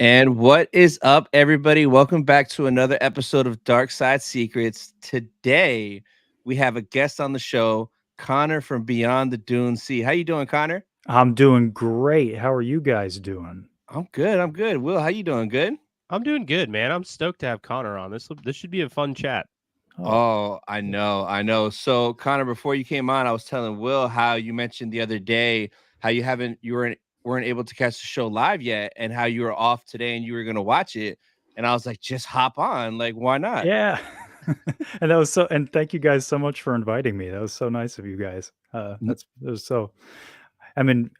And what is up, everybody? Welcome back to another episode of Dark Side Secrets. Today, we have a guest on the show, Konnor from Beyond the Dune Sea. How you doing, Konnor? I'm doing great. How are you guys doing? I'm good. I'm good. Will, how you doing? Good? I'm doing good, man. I'm stoked to have Konnor on. This should be a fun chat. Oh, I know. So, Konnor, before you came on, I was telling Will how you mentioned the other day how weren't able to catch the show live yet, and how you were off today and you were gonna watch it. And I was like, just hop on. Like, why not? Yeah. And that was so, and thank you guys so much for inviting me. That was so nice of you guys. I'm in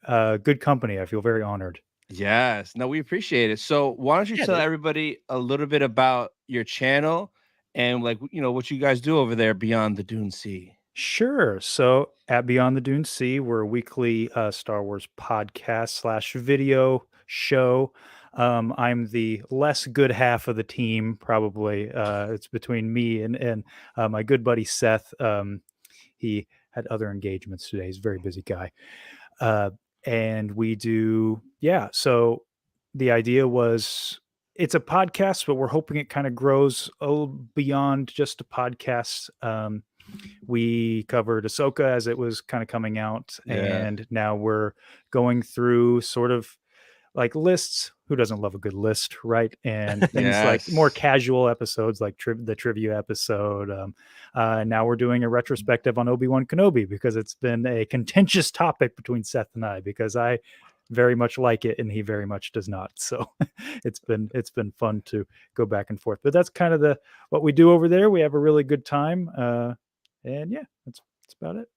good company. I feel very honored. Yes. No, we appreciate it. So why don't you tell everybody a little bit about your channel and what you guys do over there beyond the Dune Sea? Sure. So at Beyond the Dune Sea, we're a weekly Star Wars podcast / video show. I'm the less good half of the team, probably. It's between me and my good buddy Seth. He had other engagements today. He's a very busy guy. And we do, so the idea was it's a podcast, but we're hoping it kind of grows beyond just a podcast. We covered Ahsoka as it was kind of coming out, and now we're going through sort of like lists. Who doesn't love a good list, right? And things like more casual episodes like the trivia episode. Now we're doing a retrospective on Obi-Wan Kenobi because it's been a contentious topic between Seth and I, because I very much like it and he very much does not. So it's been fun to go back and forth. But that's kind of what we do over there. We have a really good time. And yeah, that's about it.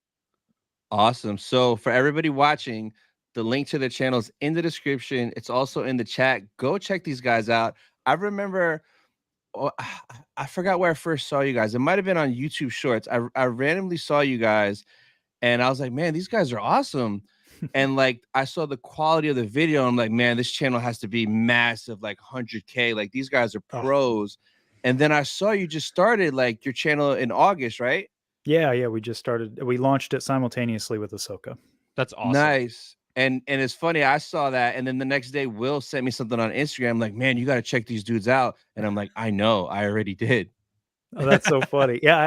Awesome. So for everybody watching, the link to the channel is in the description. It's also in the chat. Go check these guys out. I remember, I forgot where I first saw you guys. It might have been on YouTube Shorts. I randomly saw you guys, and I was like, man, these guys are awesome. And like, I saw the quality of the video. And I'm like, man, this channel has to be massive, like 100K. Like, these guys are pros. And then I saw you just started like your channel in August, right? Yeah, we just started. We launched it simultaneously with Ahsoka. That's awesome. Nice. And it's funny, I saw that, and then the next day Will sent me something on Instagram. I'm like, man, you got to check these dudes out. And I'm like, I know, I already did. Oh, that's so funny. Yeah,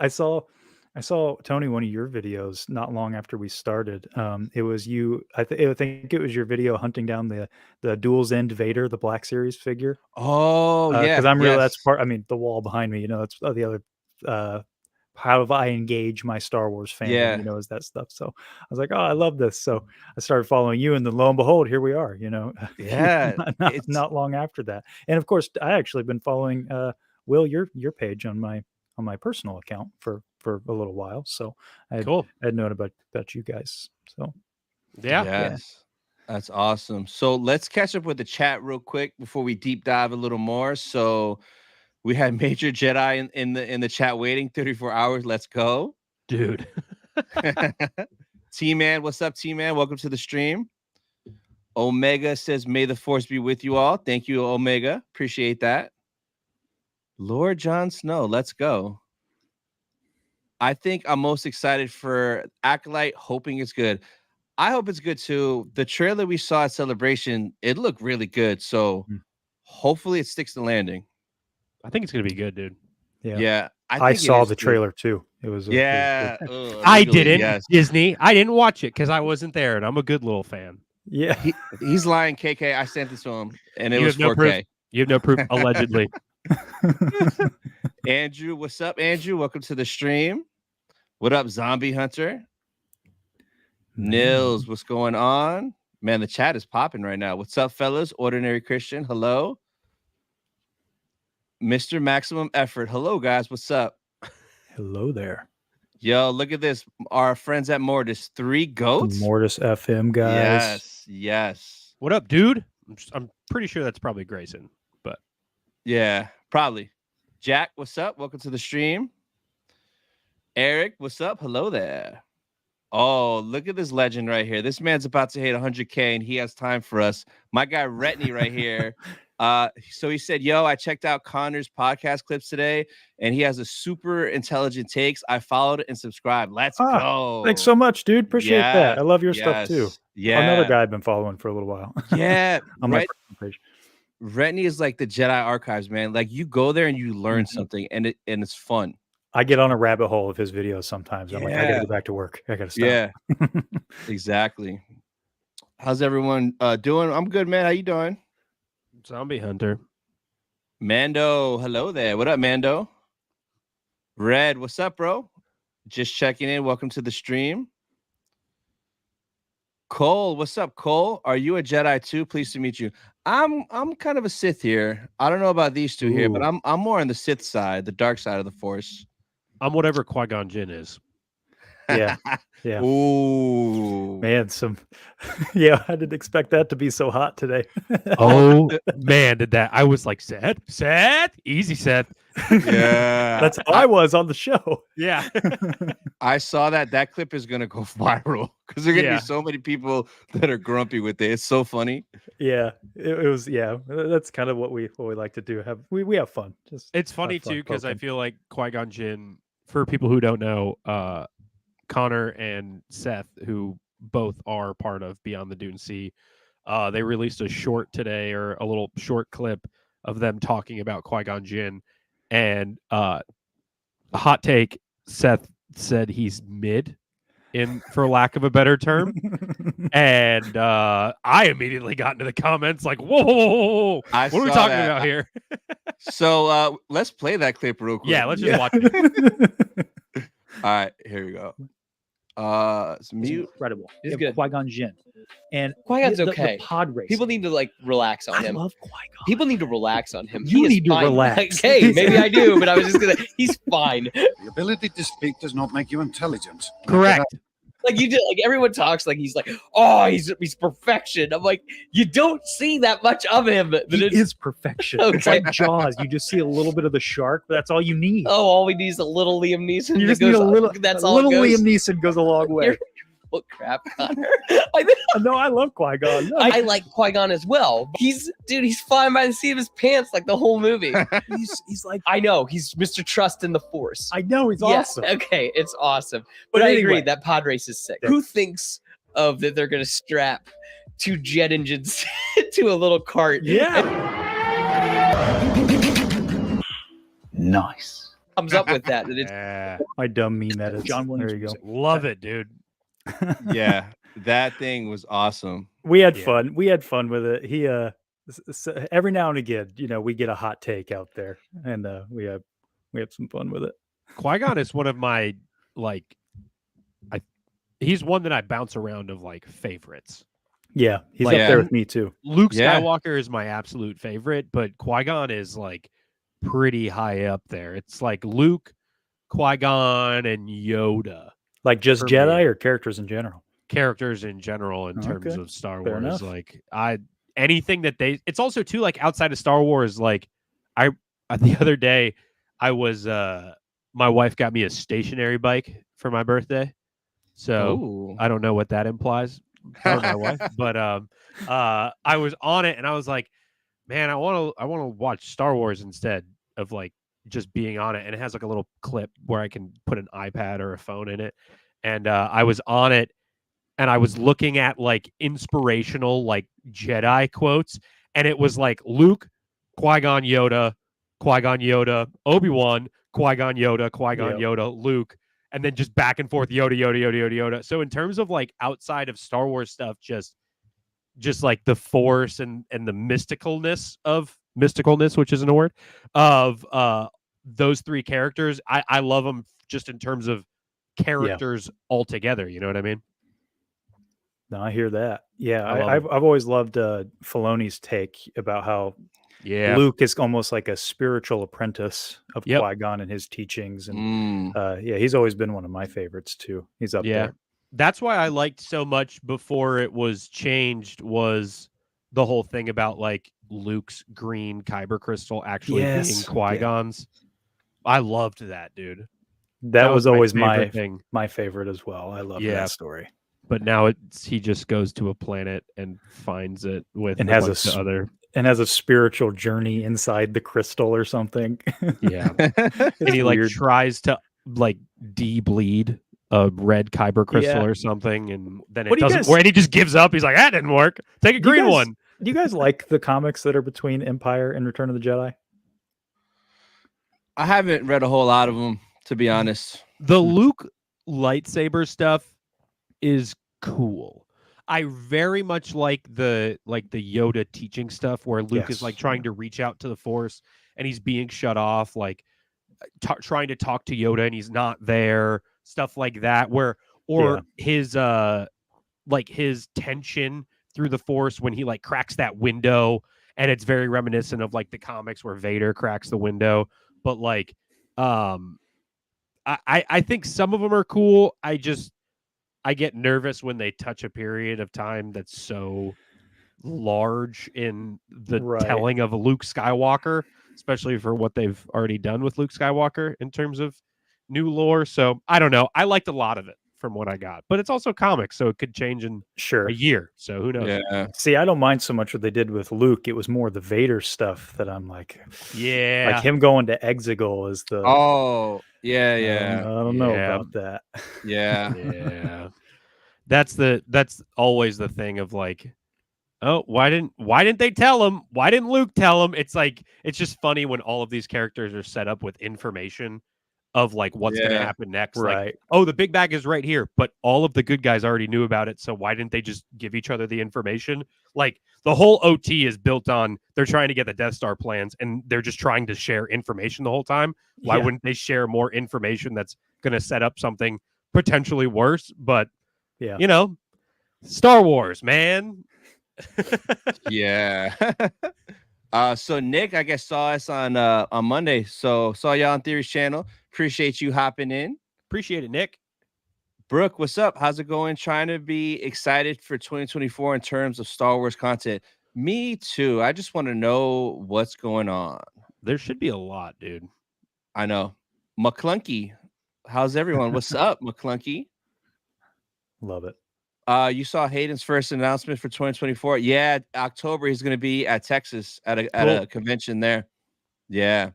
I saw Tony, one of your videos not long after we started. It was you. I think it was your video hunting down the Duel's End Vader, the Black Series figure. Oh, yeah. Because I'm real. That's part. I mean, the wall behind me. That's the other. How have I engaged my Star Wars fandom? Is that stuff. So I was like, oh, I love this. So I started following you, and then lo and behold, here we are. Yeah, not long after that. And of course, I actually been following Will your page on my personal account for a little while. So I had known about you guys. So yes, that's awesome. So let's catch up with the chat real quick before we deep dive a little more. So we had Major Jedi in the chat waiting 34 hours. Let's go, dude. T-Man, what's up, T-Man? Welcome to the stream. Omega says, may the force be with you all. Thank you, Omega. Appreciate that. Lord Jon Snow, let's go. I think I'm most excited for Acolyte, hoping it's good. I hope it's good too. The trailer we saw at Celebration, it looked really good. So hopefully it sticks the landing. I think it's going to be good, dude. Yeah. I saw the trailer too. It was I didn't. Yes. Disney. I didn't watch it because I wasn't there, and I'm a good little fan. Yeah. He's lying, KK. I sent this to him, and it was 4K. Proof. You have no proof, allegedly. Andrew, what's up, Andrew? Welcome to the stream. What up, Zombie Hunter? Nils, what's going on? Man, the chat is popping right now. What's up, fellas? Ordinary Christian, hello. Mr. Maximum Effort, hello, guys. What's up? Hello there. Yo, look at this. Our friends at Mortis, 3 goats. The Mortis FM guys. Yes. What up, dude? I'm pretty sure that's probably Grayson, but yeah, probably. Jack, what's up? Welcome to the stream. Eric, what's up? Hello there. Oh, look at this legend right here. This man's about to hit 100K, and he has time for us. My guy Retney right here. So he said, yo, I checked out Konnor's podcast clips today, and he has a super intelligent takes. I followed it and subscribed. Let's go. Thanks so much, dude. Appreciate that. I love your stuff too. Yeah. Another guy I've been following for a little while. Yeah. On my page. Retney is like the Jedi archives, man. Like you go there and you learn something, and it's fun. I get on a rabbit hole of his videos sometimes. I'm like, I gotta go back to work. I gotta stop. Yeah, exactly. How's everyone doing? I'm good, man. How you doing? Zombie Hunter. Mando, hello there. What up, Mando? Red, what's up, bro? Just checking in. Welcome to the stream. Cole, what's up, Cole? Are you a Jedi too? Pleased to meet you. I'm kind of a Sith here. I don't know about these two here, but I'm more on the Sith side, the dark side of the Force. I'm whatever Qui-Gon Jinn is. Yeah. Ooh, man, I didn't expect that to be so hot today. Oh man, I was like, Seth, easy, Seth. Yeah, that's how I was on the show. Yeah, I saw that clip is gonna go viral because there are gonna be so many people that are grumpy with it. It's so funny. Yeah, it was. Yeah, that's kind of what we like to do. We have fun. It's funny too because I feel like Qui-Gon Jinn, for people who don't know, Konnor and Seth, who both are part of Beyond the Dune Sea, they released a short today, or a little short clip of them talking about Qui-Gon Jinn. And hot take, Seth said he's mid, for lack of a better term. And I immediately got into the comments like, whoa, what are we talking about here? So let's play that clip real quick. Yeah, let's just watch it. All right, here we go. It's mute. Incredible. It's good. Qui-Gon Jinn. And Qui-Gon's the okay. Pod race. People need to like relax on him. I love Qui-Gon. People need to relax on him. You He is need to fine. relax. Okay, maybe I do, but I was just gonna. He's fine. The ability to speak does not make you intelligent. Correct. Like you did. Like everyone talks like he's like, oh, he's perfection. I'm like, you don't see that much of him. He is perfection. It's Okay. like Jaws. You just see a little bit of the shark, but that's all you need. Oh, all we need is a little Liam Neeson. You that just need goes a little. That's a all. little it goes. Liam Neeson goes a long way. You're- Oh crap, Konnor. No, I love Qui-Gon. No, I like Qui-Gon as well. He's fine by the seat of his pants like the whole movie. he's like, I know he's Mr. Trust in the Force. I know he's Yes, awesome. okay, it's awesome. But But I anyway. agree that pod race is sick. Who thinks of that they're gonna strap two jet engines to a little cart? Yeah. Nice. Comes up with that. That it's Yeah. My dumb meme edits. John Williams There you go. music. Love it, dude. Yeah, that thing was awesome. We had Yeah. fun. We had fun with it. He every now and again, we get a hot take out there, and we have some fun with it. Qui-Gon is one of my he's one that I bounce around of like favorites. Yeah, he's Like, up there with me too. Luke Yeah. Skywalker is my absolute favorite, but Qui-Gon is like pretty high up there. It's like Luke, Qui-Gon, and Yoda. Like just For Jedi me. or characters in general. Characters in general in terms Okay. of Star Fair Wars. enough. Like anything that it's also too like outside of Star Wars, like the other day I was my wife got me a stationary bike for my birthday. So Ooh. I don't know what that implies for my wife, but I was on it and I was like, man, I want to watch Star Wars instead of like just being on it. And it has like a little clip where I can put an iPad or a phone in it. And I was on it and I was looking at like inspirational like Jedi quotes, and it was like Luke, Qui-Gon Yoda, Obi-Wan, Qui-Gon Yoda, Qui-Gon Yoda, Luke, and then just back and forth Yoda. So in terms of like outside of Star Wars stuff, just like the Force and the mysticalness, which isn't a word, of those three characters, I love them just in terms of characters altogether. You know what I mean? No, I hear that. Yeah, I I've always loved Filoni's take about how Yeah. Luke is almost like a spiritual apprentice of Yep. Qui-Gon and his teachings, and he's always been one of my favorites too. He's up there. That's why I liked so much before it was changed was the whole thing about like Luke's green kyber crystal actually being Qui-Gon's. I loved that, dude. That was always favorite thing. my favorite as well. I love that story. But now he just goes to a planet and finds it with And a has bunch of other. And has a spiritual journey inside the crystal or something. Yeah. And he like weird. tries to like de-bleed a red kyber crystal or something, and then What it do you doesn't guys- work, and he just gives up. He's like, that didn't work. Take a Do you green guys- one. Do you guys like the comics that are between Empire and Return of the Jedi? I haven't read a whole lot of them, to be honest. The Luke lightsaber stuff is cool. I very much like the Yoda teaching stuff where Luke is like trying to reach out to the Force and he's being shut off, like trying to talk to Yoda and he's not there, stuff like that. His his tension through the Force when he like cracks that window, and it's very reminiscent of like the comics where Vader cracks the window. But like, I think some of them are cool. I get nervous when they touch a period of time that's so large in the telling of a Luke Skywalker, especially for what they've already done with Luke Skywalker in terms of new lore. So I don't know. I liked a lot of it from what I got, but it's also comics, so it could change in a year. So who knows? Yeah. See, I don't mind so much what they did with Luke. It was more the Vader stuff that I'm like, like him going to Exegol is the. Oh, yeah. I don't know about that. Yeah. Yeah. That's always the thing of like, oh, why didn't they tell him? Why didn't Luke tell him? It's like, it's just funny when all of these characters are set up with information of like what's going to happen next. Right. Like, oh, the big bag is right here, but all of the good guys already knew about it. So why didn't they just give each other the information? Like the whole OT is built on they're trying to get the Death Star plans and they're just trying to share information the whole time. Why wouldn't they share more information that's going to set up something potentially worse? But you know, Star Wars, man. Yeah. So Nick, I guess, saw us on Monday. So saw y'all on Theory's channel. Appreciate you hopping in. Appreciate it, Nick. Brooke, what's up? How's it going? Trying to be excited for 2024 in terms of Star Wars content. Me too. I just want to know what's going on. There should be a lot, dude. I know. McClunky, how's everyone? What's up, McClunky? Love it. You saw Hayden's first announcement for 2024. Yeah, October he's going to be at Texas at a convention there. Yeah.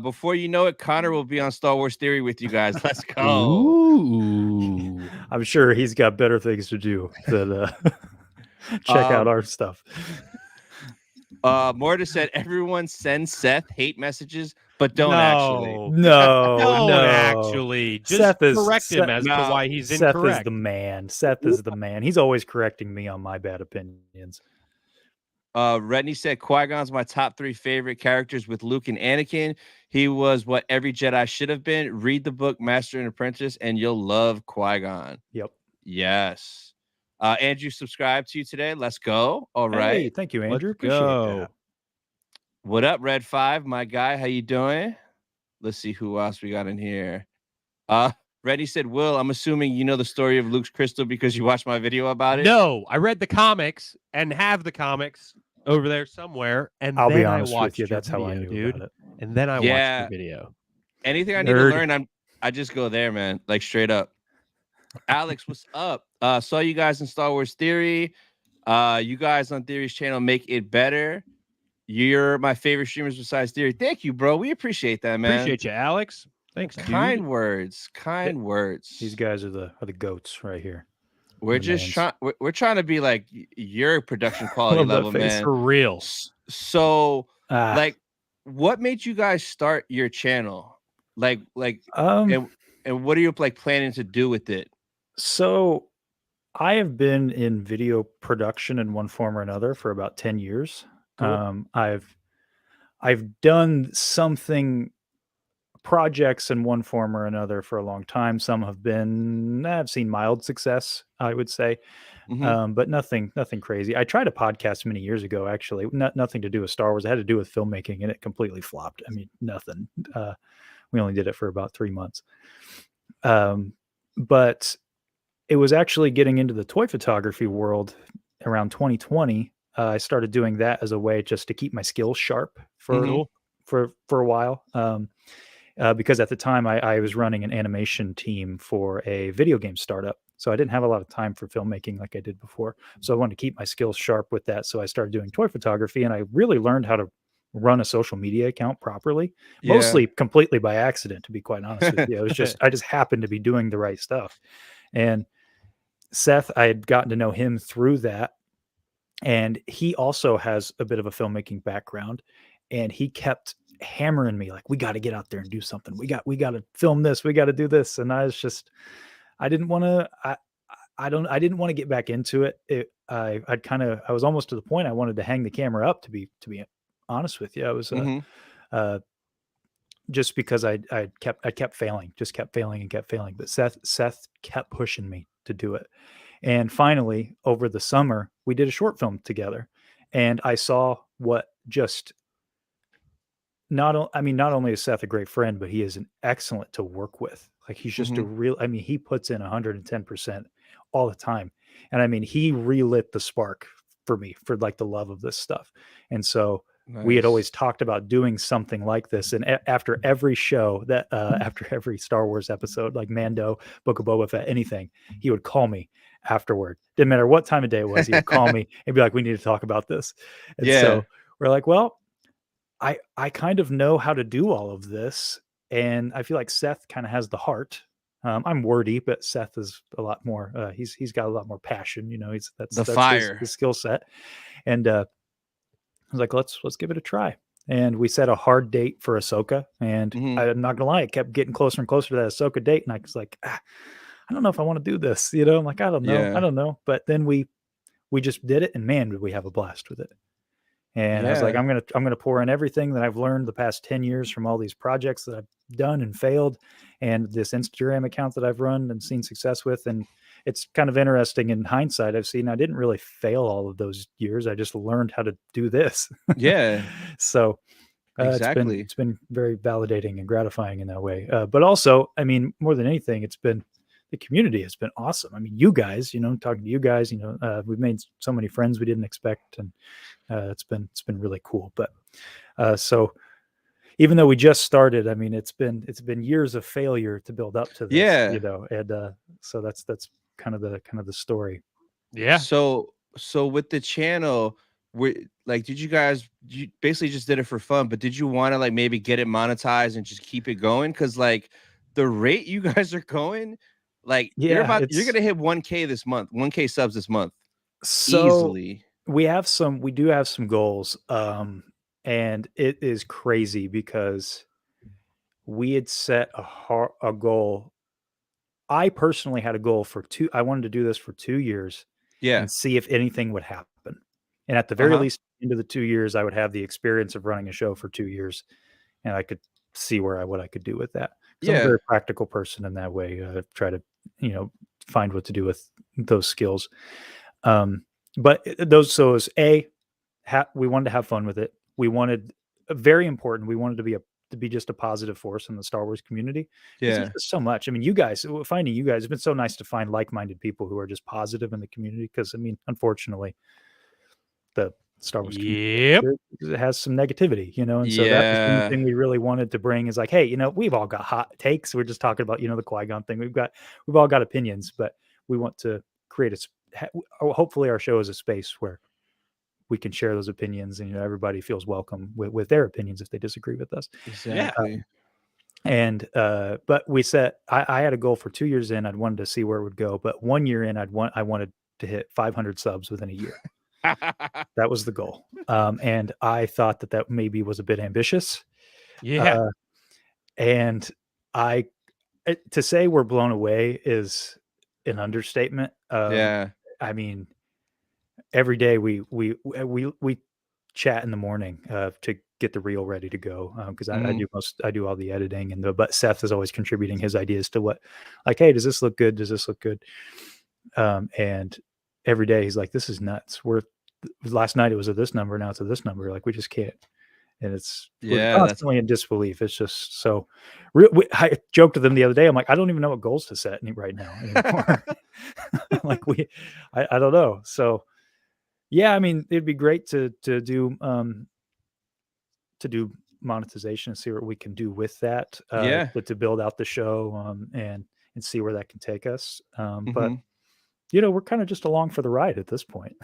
Before you know it, Konnor will be on Star Wars Theory with you guys. Let's go. Ooh. I'm sure he's got better things to do than check out our stuff. Morta said everyone sends Seth hate messages, but don't actually. Don't actually. Just correct him as to why he's Seth incorrect. is the man. Seth is the man. He's always correcting me on my bad opinions. Redney said Qui-Gon's my top 3 favorite characters with Luke and Anakin. He was what every Jedi should have been. Read the book Master and Apprentice and you'll love Qui-Gon. Yep. Yes. Andrew subscribed to you today. Let's go. All right. Hey, thank you, Andrew. Let's Appreciate go. that. What up, Red 5? My guy, how you doing? Let's see who else we got in here. Reddy said, Will, I'm assuming you know the story of Luke's crystal because you watched my video about it. No, I read the comics and have the comics over there somewhere. And I'll then be honest I watched with you. That's video, how I knew dude. about it. And then I watched the video. Anything I need to learn, I just go there, man. Like straight up. Alex, what's up? Saw you guys in Star Wars Theory. You guys on Theory's channel make it better. You're my favorite streamers besides Theory. Thank you, bro. We appreciate that, man. Appreciate you, Alex. Thanks, dude. Kind words. Kind words. These guys are the goats right here. We're just trying. We're trying to be like your production quality level, man. For real. So, like, what made you guys start your channel? And what are you like planning to do with it? So, I have been in video production in one form or another for about 10 years. Cool. I've done something. Projects in one form or another for a long time. Some have been, I've seen mild success, I would say, but nothing crazy. I tried a podcast many years ago, actually, nothing to do with Star Wars. It had to do with filmmaking, and it completely flopped. I mean, nothing. We only did it for about 3 months, but it was actually getting into the toy photography world around 2020. I started doing that as a way just to keep my skills sharp for a while. Because at the time I was running an animation team for a video game startup. So I didn't have a lot of time for filmmaking like I did before. So I wanted to keep my skills sharp with that. So I started doing toy photography, and I really learned how to run a social media account properly, mostly completely by accident, to be quite honest with you. It was just, I just happened to be doing the right stuff. And Seth, I had gotten to know him through that. and he also has a bit of a filmmaking background, and he kept hammering me like, we got to get out there and do something. We got to film this. We got to do this. And I was just, I didn't want to, I didn't want to get back into it. I was almost to the point I wanted to hang the camera up, to be honest with you. I was, just because I kept failing, just kept failing and kept failing. But Seth kept pushing me to do it. And finally, over the summer, we did a short film together, and I saw what just not only is Seth a great friend, but he is an excellent to work with. Like, he's just a real, he puts in 110% all the time. And I mean, he relit the spark for me for like the love of this stuff. And so we had always talked about doing something like this. And after every show that, after every Star Wars episode, like Mando, Book of Boba Fett, anything, he would call me afterward. Didn't matter what time of day it was. He would call me and be like, we need to talk about this. And so we're like, well, I kind of know how to do all of this. And I feel like Seth kind of has the heart. I'm wordy, but Seth is a lot more, he's got a lot more passion, that's fire, his skill set. And, I was like, let's give it a try. And we set a hard date for Ahsoka. And I'm not gonna lie, it kept getting closer and closer to that Ahsoka date. And I was like, I don't know if I want to do this. I'm like, I don't know. But then we just did it, and man, did we have a blast with it. And I was like, I'm gonna pour in everything that I've learned the past 10 years from all these projects that I've done and failed, and this Instagram account that I've run and seen success with. And it's kind of interesting in hindsight. I've seen I didn't really fail all of those years. I just learned how to do this. Yeah. So exactly. It's been very validating and gratifying in that way. But also, more than anything, it's been, the community has been awesome. You guys, talking to you guys, we've made so many friends we didn't expect, and it's been really cool. But so even though we just started, it's been years of failure to build up to this, and so that's kind of the story. Yeah. So with the channel, did you guys, you basically just did it for fun, but did you want to like maybe get it monetized and just keep it going? Because like the rate you guys are going, like you're gonna hit 1K this month, 1K subs this month. So easily. We do have some goals. And it is crazy because we had set a goal. I personally had a goal I wanted to do this for 2 years and see if anything would happen. And at the very least, into the 2 years, I would have the experience of running a show for 2 years, and I could see what I could do with that. I'm a very practical person in that way. Try to, find what to do with those skills. But those, so as we wanted to have fun with it. We wanted, very important, we wanted to be just a positive force in the Star Wars community. There's just so much. You guys, finding you guys, it's been so nice to find like-minded people who are just positive in the community. Because unfortunately, the Star Wars community has some negativity, and so that was one thing we really wanted to bring is like, hey, we've all got hot takes. We're just talking about, the Qui-Gon thing. We've all got opinions, but we want to create hopefully our show is a space where we can share those opinions, and everybody feels welcome with their opinions if they disagree with us. Exactly. But we set, I had a goal for 2 years in. I'd wanted to see where it would go, but 1 year in, I wanted to hit 500 subs within a year. That was the goal. And I thought that maybe was a bit ambitious. And to say we're blown away is an understatement. Every day we chat in the morning to get the reel ready to go, because I do all the editing, but Seth is always contributing his ideas to what, like, hey, does this look good? Does this look good? And every day he's like, this is nuts. Last night it was at this number, now it's at this number. Like, we just can't. And we're constantly in disbelief. It's just so I joked with him the other day. I'm like, I don't even know what goals to set right now anymore. Like I don't know. So yeah, it'd be great to do monetization and see what we can do with that. But to build out the show and see where that can take us. But we're kind of just along for the ride at this point.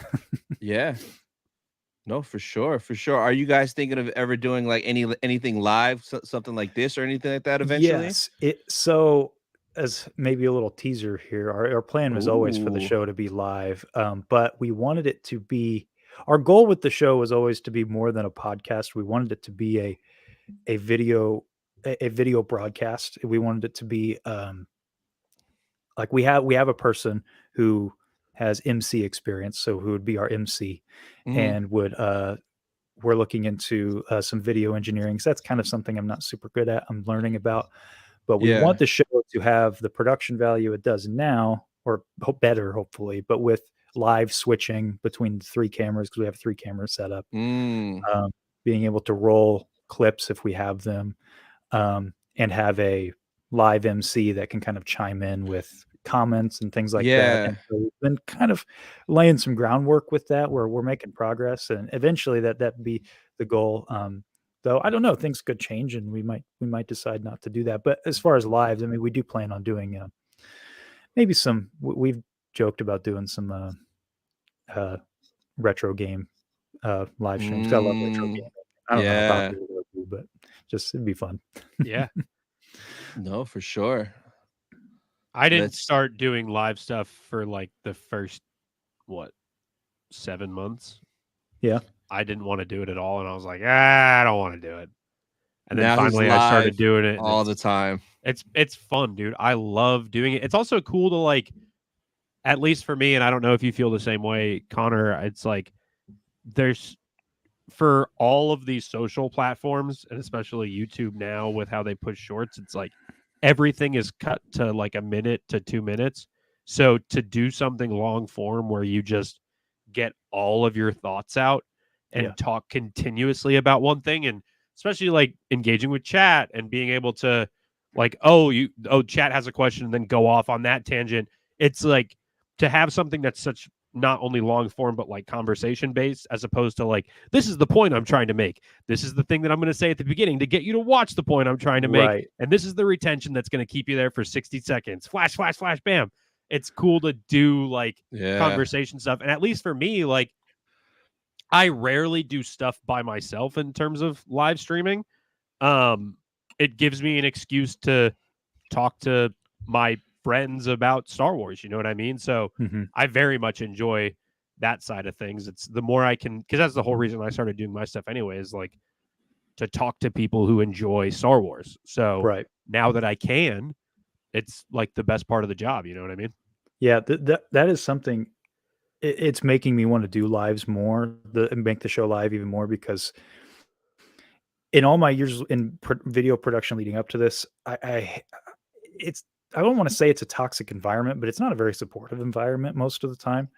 No, for sure. Are you guys thinking of ever doing like anything live, something like this or anything like that eventually? Yes. So as maybe a little teaser here, our plan was always for the show to be live, but we wanted it to be, our goal with the show was always to be more than a podcast. We wanted it to be a video broadcast. We wanted it to be like we have a person who has MC experience, so who would be our MC, and would we're looking into some video engineering. So that's kind of something I'm not super good at. I'm learning about, but we want the show to have the production value it does now, or better, hopefully, but with live switching between 3 cameras, because we have 3 cameras set up, being able to roll clips if we have them, and have a live MC that can kind of chime in with comments and things like that. And so we've been kind of laying some groundwork with that, where we're making progress, and eventually that'd be the goal. Though I don't know, things could change, and we might decide not to do that. But as far as lives, I mean, we do plan on doing maybe some. We've joked about doing some retro game live streams. I love retro game. I don't know about it, but just it'd be fun. Yeah. No, for sure. I didn't start doing live stuff for like the first 7 months. Yeah. I didn't want to do it at all, and I was like, I don't want to do it. And then finally I started doing it all the time. It's fun, dude. I love doing it. It's also cool to, like, at least for me, and I don't know if you feel the same way, Konnor, it's like there's, for all of these social platforms, and especially YouTube now with how they push shorts, it's like everything is cut to like a minute to 2 minutes. So to do something long form where you just get all of your thoughts out and talk continuously about one thing, and especially like engaging with chat and being able to like, chat has a question and then go off on that tangent. It's like to have something that's such not only long form, but like conversation based, as opposed to like, this is the point I'm trying to make. This is the thing that I'm going to say at the beginning to get you to watch the point I'm trying to make. Right. And this is the retention that's going to keep you there for 60 seconds. Flash, flash, flash, bam. It's cool to do like conversation stuff. And at least for me, like, I rarely do stuff by myself in terms of live streaming. It gives me an excuse to talk to my friends about Star Wars. You know what I mean? So I very much enjoy that side of things. It's the more I can, because that's the whole reason I started doing my stuff anyway, is like to talk to people who enjoy Star Wars. So now that I can, it's like the best part of the job. You know what I mean? Yeah, that is something. It's making me want to do lives more, and make the show live even more, because in all my years in video production leading up to this, I don't want to say it's a toxic environment, but it's not a very supportive environment most of the time.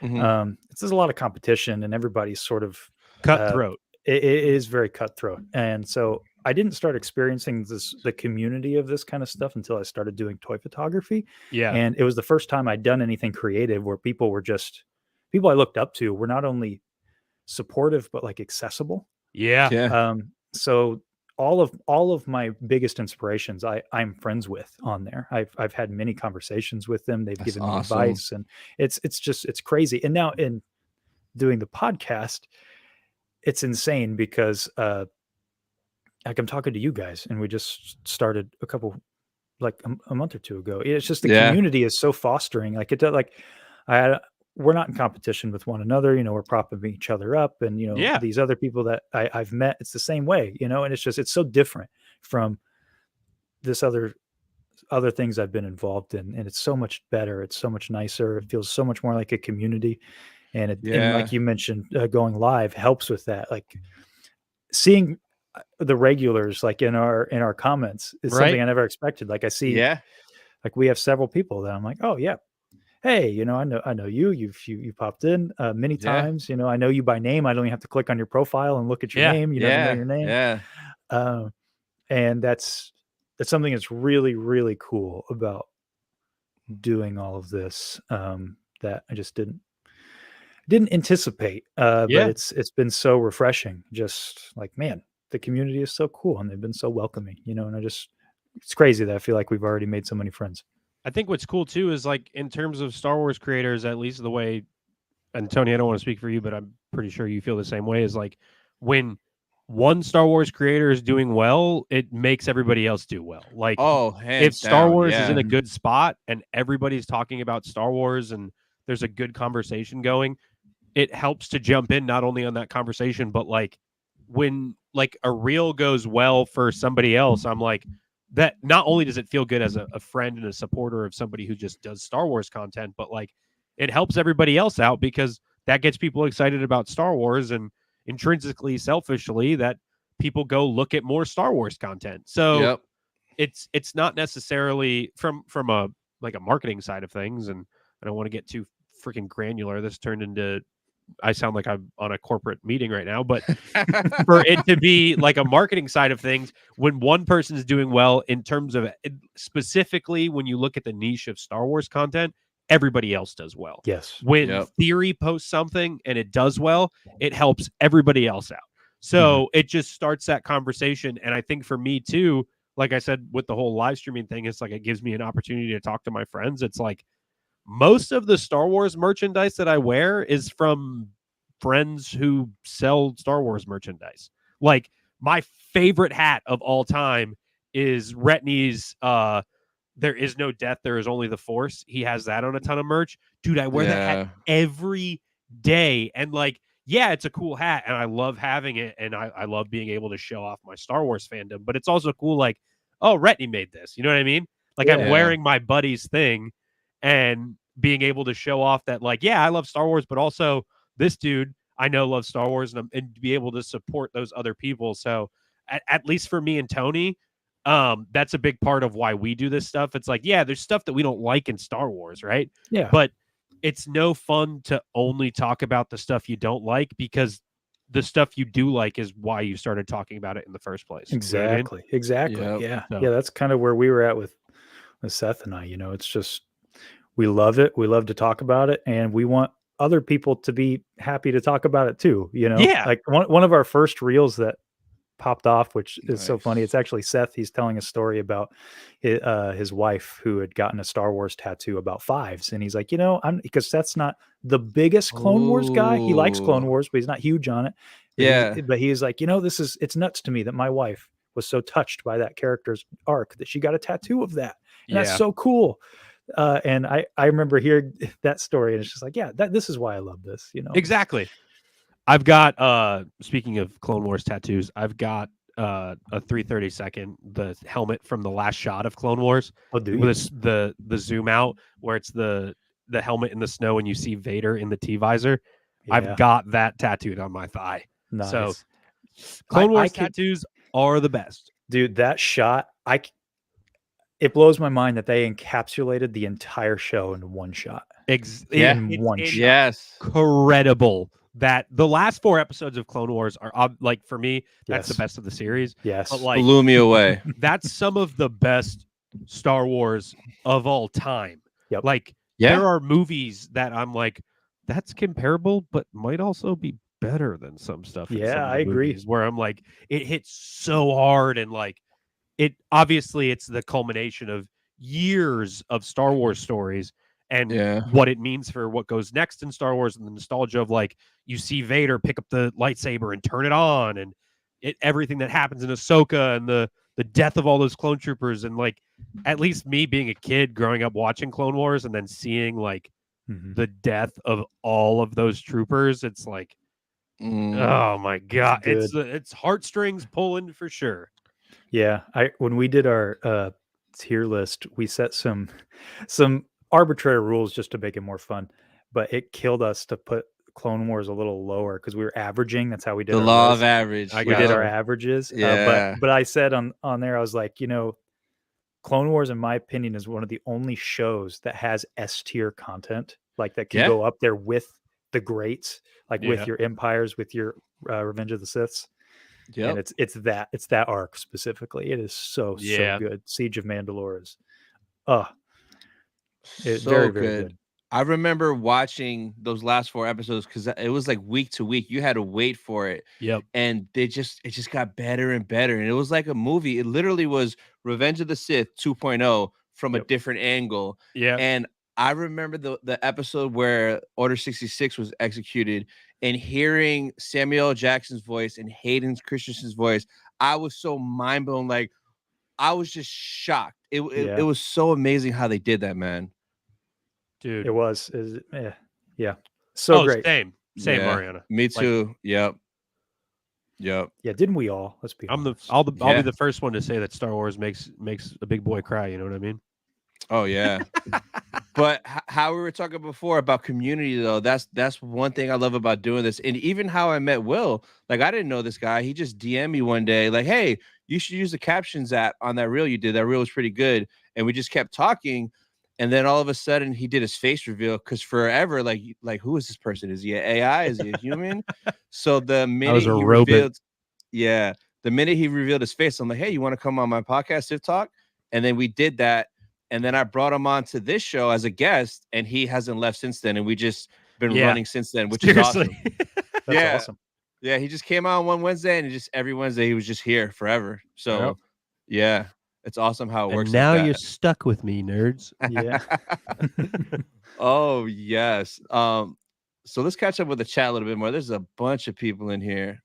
There's a lot of competition, and everybody's sort of cutthroat. It is very cutthroat, and so I didn't start experiencing the community of this kind of stuff until I started doing toy photography. Yeah, and it was the first time I'd done anything creative where people I looked up to were not only supportive but like accessible. So all of my biggest inspirations I'm friends with on there. I've had many conversations with them. They've given me advice, and it's crazy. And now in doing the podcast, it's insane because like I'm talking to you guys, and we just started a couple, like a month or two ago. It's just the community is so fostering. Like we're not in competition with one another. You know, we're propping each other up, and you know these other people that I've met. It's the same way, you know, and it's so different from this other things I've been involved in, and it's so much better. It's so much nicer. It feels so much more like a community, and and like you mentioned, going live helps with that. Like seeing the regulars, like in our comments, is something I never expected. Like I see, like we have several people that I'm like, oh yeah, hey, you know, I know you popped in many times. You know, I know you by name. I don't even have to click on your profile and look at your name. You know your name. And that's something that's really, really cool about doing all of this, that I just didn't anticipate. But it's been so refreshing. Just like, man, the community is so cool, and they've been so welcoming, you know, and it's crazy that I feel like we've already made so many friends. I think what's cool too is, like, in terms of Star Wars creators, at least the way, and Tony, I don't want to speak for you, but I'm pretty sure you feel the same way, is like when one Star Wars creator is doing well, it makes everybody else do well. Like, if Star Wars is in a good spot and everybody's talking about Star Wars and there's a good conversation going, it helps to jump in not only on that conversation, but like when like a reel goes well for somebody else, I'm like, that not only does it feel good as a friend and a supporter of somebody who just does Star Wars content, but like it helps everybody else out because that gets people excited about Star Wars, and intrinsically, selfishly, that people go look at more Star Wars content. So it's not necessarily from a like a marketing side of things, and I don't want to get too freaking granular. This turned into, I sound like I'm on a corporate meeting right now, but for it to be like a marketing side of things, when one person is doing well in terms of specifically when you look at the niche of Star Wars content, everybody else does well. Yes. When Theory posts something and it does well, it helps everybody else out. So it just starts that conversation. And I think for me too, like I said, with the whole live streaming thing, it's like it gives me an opportunity to talk to my friends. It's like most of the Star Wars merchandise that I wear is from friends who sell Star Wars merchandise. Like my favorite hat of all time is Retney's There Is No Death, There Is Only the Force. He has that on a ton of merch. Dude, I wear that hat every day. And like, yeah, it's a cool hat and I love having it. And I love being able to show off my Star Wars fandom, but it's also cool. Like, oh, Retney made this, you know what I mean? Like I'm wearing my buddy's thing and being able to show off that like, yeah, I love Star Wars, but also this dude I know loves Star Wars, and to be able to support those other people. So at least for me and Tony, that's a big part of why we do this stuff. It's like, yeah, there's stuff that we don't like in Star Wars, right? Yeah. But it's no fun to only talk about the stuff you don't like, because the stuff you do like is why you started talking about it in the first place. Exactly. You know what I mean? Exactly. Yeah. So. Yeah. That's kind of where we were at with Seth and I. You know, it's just, we love it. We love to talk about it, and we want other people to be happy to talk about it too. You know, like one of our first reels that popped off, which is so funny. It's actually Seth. He's telling a story about his wife who had gotten a Star Wars tattoo about fives. And he's like, you know, because Seth's not the biggest Clone Wars guy. He likes Clone Wars, but he's not huge on it. But he's like, you know, it's nuts to me that my wife was so touched by that character's arc that she got a tattoo of that. And that's so cool. And I remember hearing that story, and it's just like, yeah, this is why I love this, you know? Exactly. I've got, speaking of Clone Wars tattoos, I've got a 332nd, the helmet from the last shot of Clone Wars. Oh, dude. With the zoom out where it's the helmet in the snow and you see Vader in the T-visor. Yeah. I've got that tattooed on my thigh. Nice. So Clone Wars tattoos are the best. Dude, that shot, it blows my mind that they encapsulated the entire show in one shot. Yes. Incredible. That the last 4 episodes of Clone Wars are like, for me, that's the best of the series. Yes. But like, blew me away. That's some of the best Star Wars of all time. Yep. Like, there are movies that I'm like, that's comparable, but might also be better than some stuff. I agree. Where I'm like, it hits so hard, and like, it obviously it's the culmination of years of Star Wars stories and what it means for what goes next in Star Wars, and the nostalgia of like, you see Vader pick up the lightsaber and turn it on, and everything that happens in Ahsoka, and the death of all those clone troopers, and like, at least me being a kid growing up watching Clone Wars and then seeing like the death of all of those troopers, it's like, oh my God, it's heartstrings pulling for sure. Yeah, when we did our tier list, we set some arbitrary rules just to make it more fun, but it killed us to put Clone Wars a little lower because we were averaging. That's how we did the our law list. of average. We did our averages. But I said on there, I was like, you know, Clone Wars, in my opinion, is one of the only shows that has S tier content, like that can go up there with the greats, like with your Empires, with your Revenge of the Siths. Yeah, and it's that arc specifically. It is so good. Siege of Mandalore is so very, very good. I remember watching those last 4 episodes because it was like week to week. You had to wait for it. Yep. And it just got better and better. And it was like a movie. It literally was Revenge of the Sith 2.0 from a different angle. Yeah. And I remember the episode where Order 66 was executed, and hearing Samuel L. Jackson's voice and Hayden Christensen's voice, I was so mind blown. Like, I was just shocked. It was so amazing how they did that, man. Dude, it was. So great. Same. Same, Yeah, Mariana. Me Like, too. Yep. Yeah, didn't we all? Let's be honest. I'll Yeah. be the first one to say that Star Wars makes a big boy cry. You know what I mean? Oh yeah. But how we were talking before about community, though, that's one thing I love about doing this. And even how I met Will, like I didn't know this guy. He just DM'd me one day, like, "Hey, you should use the captions app on that reel you did. That reel was pretty good." And we just kept talking. And then all of a sudden, he did his face reveal because forever, like who is this person? Is he an AI? Is he a human? So the minute a he robot. revealed, yeah, the minute he revealed his face, I'm like, "Hey, you want to come on my podcast, Sith Talk?" And then we did that. And then I brought him on to this show as a guest, and he hasn't left since then. And we just been running since then, which is awesome. That's awesome. Yeah, he just came out on one Wednesday, and just every Wednesday he was just here forever. So, yeah, it's awesome how it works. And now like you're that. stuck with me, nerds. Yeah. Oh yes. So let's catch up with the chat a little bit more. There's a bunch of people in here.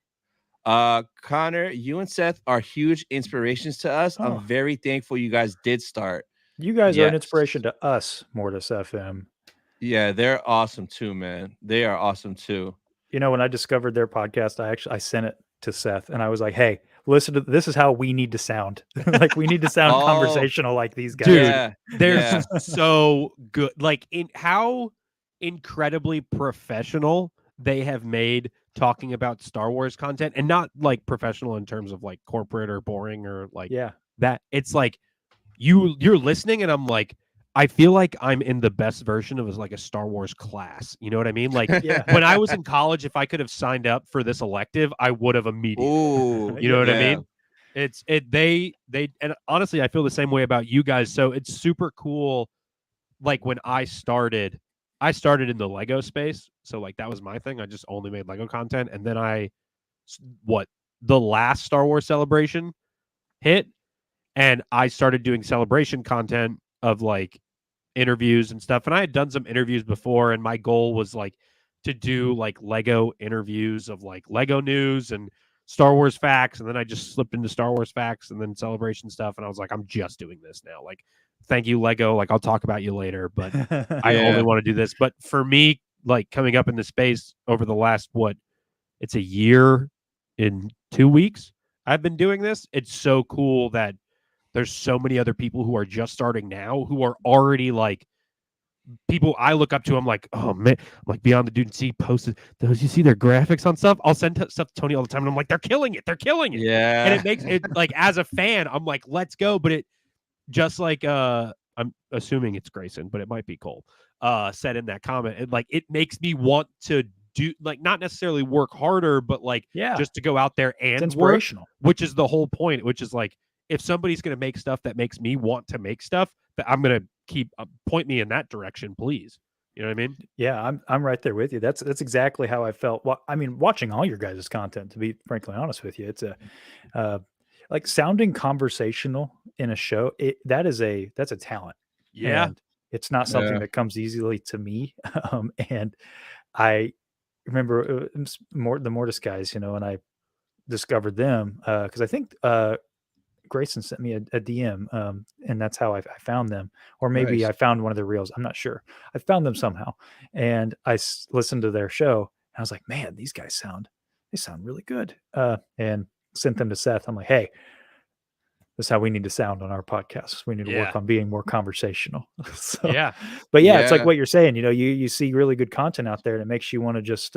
Konnor, you and Seth are huge inspirations to us. Oh. I'm very thankful you guys did start. You guys are an Yes. inspiration to us, Mortis FM. Yeah, they're awesome too, man. They are awesome too. You know, when I discovered their podcast, I sent it to Seth and I was like, "Hey, listen to this is how we need to sound. Like we need to sound Oh. conversational like these guys." Dude, Yeah, They're yeah. so good. Like in how incredibly professional they have made talking about Star Wars content, and not like professional in terms of like corporate or boring or like Yeah. that. It's like you're listening, and I'm like, I feel like I'm in the best version of like a Star Wars class. You know what I mean? Like Yeah. when I was in college, if I could have signed up for this elective, I would have immediately. Ooh, You know what I yeah. mean? They and honestly, I feel the same way about you guys. So it's super cool. Like when I started in the Lego space. So like that was my thing. I just only made Lego content. And then the last Star Wars celebration hit, and I started doing celebration content of like interviews and stuff. And I had done some interviews before, and my goal was like to do like Lego interviews of like Lego news and Star Wars facts. And then I just slipped into Star Wars facts and then celebration stuff. And I was like, I'm just doing this now. Like, thank you, Lego. Like, I'll talk about you later, but I Yeah. only want to do this. But for me, like coming up in the space over the last, it's a year in 2 weeks, I've been doing this. It's so cool that there's so many other people who are just starting now who are already like people I look up to. I'm like, oh man, I'm like Beyond the Dune Sea posted those. You see their graphics on stuff? I'll send stuff to Tony all the time, and I'm like, they're killing it. They're killing it. Yeah. And it makes it like as a fan, I'm like, let's go. But it just like I'm assuming it's Grayson, but it might be Cole. Said in that comment, it makes me want to do like not necessarily work harder, but like just to go out there and It's work, inspirational. which is the whole point. Which is like if somebody's going to make stuff that makes me want to make stuff, that I'm going to keep point me in that direction, please. You know what I mean? Yeah, I'm right there with you. That's exactly how I felt. Well, I mean, watching all your guys' content, to be frankly honest with you, it's a like sounding conversational in a show. That's a talent. Yeah. And it's not something Yeah. that comes easily to me. And I remember the Mortis guys, and I discovered them because I think Grayson sent me a DM, and that's how I found them. Or maybe Nice. I found one of their reels. I'm not sure. I found them somehow, and I listened to their show. And I was like, man, these guys sound really good. And sent them to Seth. I'm like, hey, this is how we need to sound on our podcast. We need to work on being more conversational. So, but yeah, it's like Yeah. what you're saying. You see really good content out there, and it makes you want to just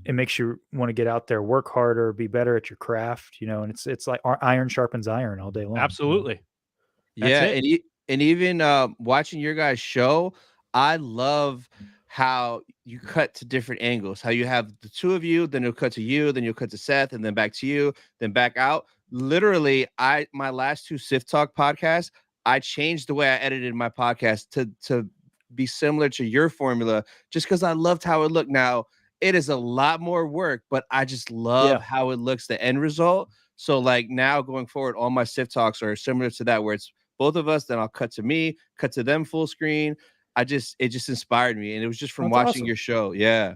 it makes you want to get out there, work harder, be better at your craft, and it's like iron sharpens iron all day long. Absolutely. Yeah, and even watching your guys' show, I love how you cut to different angles. How you have the two of you, then you'll cut to you, then you'll cut to Seth, and then back to you, then back out. Literally, my last two Sith Talk podcasts, I changed the way I edited my podcast to be similar to your formula, just because I loved how it looked. Now it is a lot more work, but I just love how it looks, the end result. So like now going forward, all my Sith Talks are similar to that, where it's both of us, then I'll cut to me, cut to them full screen. It just inspired me. And it was just from watching your show. Yeah.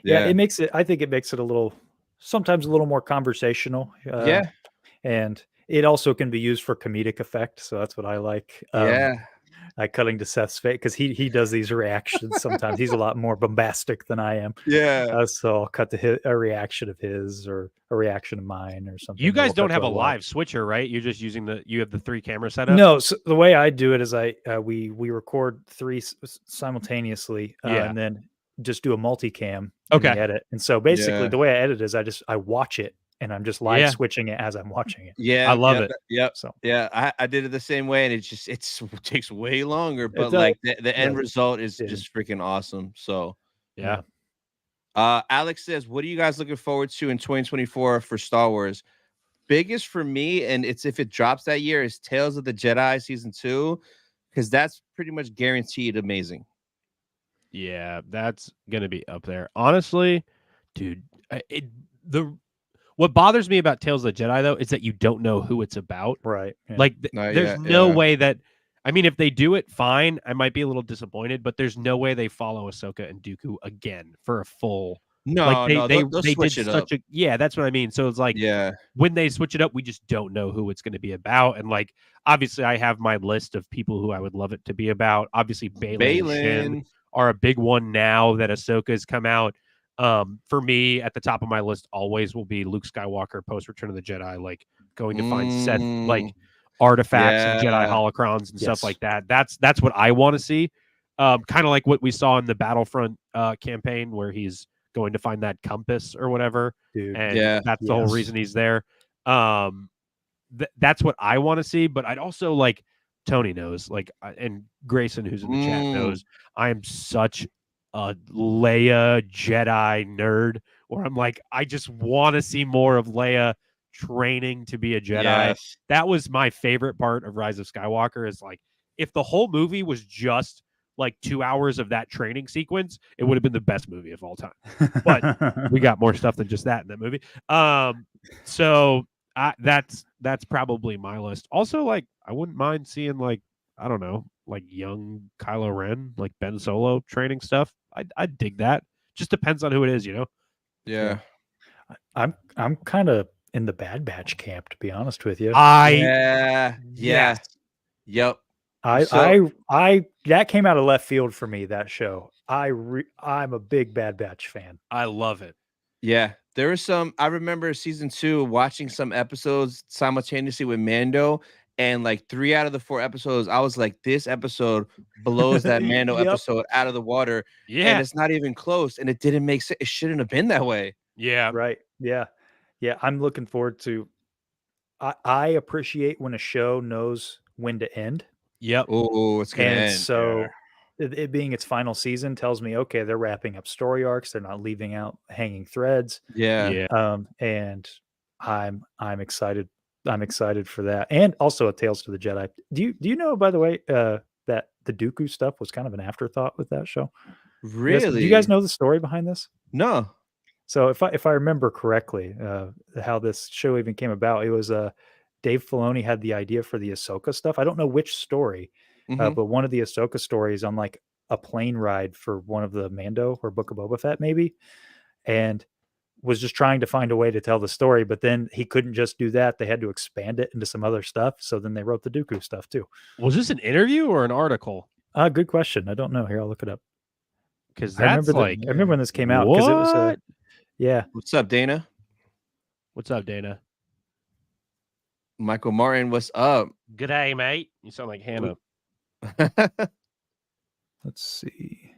It makes it, I think it makes it sometimes a little more conversational. And it also can be used for comedic effect. So that's what I like. cutting to Seth's face because he does these reactions sometimes. He's a lot more bombastic than I am. Yeah. So I'll cut to a reaction of his or a reaction of mine or something. You or guys we'll don't cut have to a live switcher, right? You're just using you have the 3 camera setup. No, so the way I do it is we record 3 simultaneously and then just do a multicam in Okay. the edit. And so basically Yeah. the way I edit is I watch it and I'm just live Yeah. switching it as I'm watching it. Yeah, I love it. Yep. So Yeah, I did it the same way, and it takes way longer, but does. like the end does. result is Yeah. just freaking awesome. So Yeah. Alex says, what are you guys looking forward to in 2024 for Star Wars? Biggest for me, and it's if it drops that year, is Tales of the Jedi season 2, because that's pretty much guaranteed amazing. Yeah, that's gonna be up there. Honestly, dude, what bothers me about Tales of the Jedi though is that you don't know who it's about. Right. Yeah. Like, Not there's yet, no yeah. way that. I mean, if they do it, fine. I might be a little disappointed, but there's no way they follow Ahsoka and Dooku again for a full. No, like no, they they'll did switch it up. such a yeah. That's what I mean. So it's like Yeah, when they switch it up, we just don't know who it's going to be about. And like, obviously, I have my list of people who I would love it to be about. Obviously, Baylan and Shin are a big one now that Ahsoka has come out. For me, at the top of my list always will be Luke Skywalker post Return of the Jedi, like going to find Seth, like artifacts and Jedi holocrons and stuff like that. That's what I want to see. Kind of like what we saw in the Battlefront campaign where he's going to find that compass or whatever. Dude. And that's the whole reason he's there. That's what I want to see, but I'd also like Tony knows, like, and Grayson, who's in the chat, knows I am such a Leia Jedi nerd where I'm like, I just want to see more of Leia training to be a Jedi. Yes. That was my favorite part of Rise of Skywalker is like, if the whole movie was just like 2 hours of that training sequence, it would have been the best movie of all time. But we got more stuff than just that in that movie. So that's probably my list. Also, like, I wouldn't mind seeing, like, I don't know, like young Kylo Ren, like Ben Solo training stuff. I'd dig that. Just depends on who it is, you know? Yeah. I'm kind of in the Bad Batch camp, to be honest with you. Yep. I that came out of left field for me, that show. I'm a big Bad Batch fan. I love it. Yeah. There was I remember season 2 watching some episodes simultaneously with Mando, and like 3 out of the 4 episodes, I was like, this episode blows that Mando episode out of the water. Yeah. And it's not even close. And it didn't make sense. It shouldn't have been that way. Yeah. Right. Yeah. Yeah. I'm looking forward to I appreciate when a show knows when to end. Yep. Oh, it's gonna end. So it being its final season tells me, okay, they're wrapping up story arcs. They're not leaving out hanging threads. Yeah. And I'm excited. I'm excited for that. And also a Tales to the Jedi. Do you know, by the way, that the Dooku stuff was kind of an afterthought with that show? Really? Do you guys know the story behind this? No. So if I remember correctly, how this show even came about, it was Dave Filoni had the idea for the Ahsoka stuff. I don't know which story, but one of the Ahsoka stories on like a plane ride for one of the Mando or Book of Boba Fett maybe, and was just trying to find a way to tell the story. But then he couldn't just do that; they had to expand it into some other stuff. So then they wrote the Dooku stuff too. Was this an interview or an article? Good question. I don't know. Here, I'll look it up. Because I remember when this came out because it was yeah. What's up, Dana? What's up, Dana? Michael Martin, what's up? Good day, mate. You sound like Hannah. Let's see.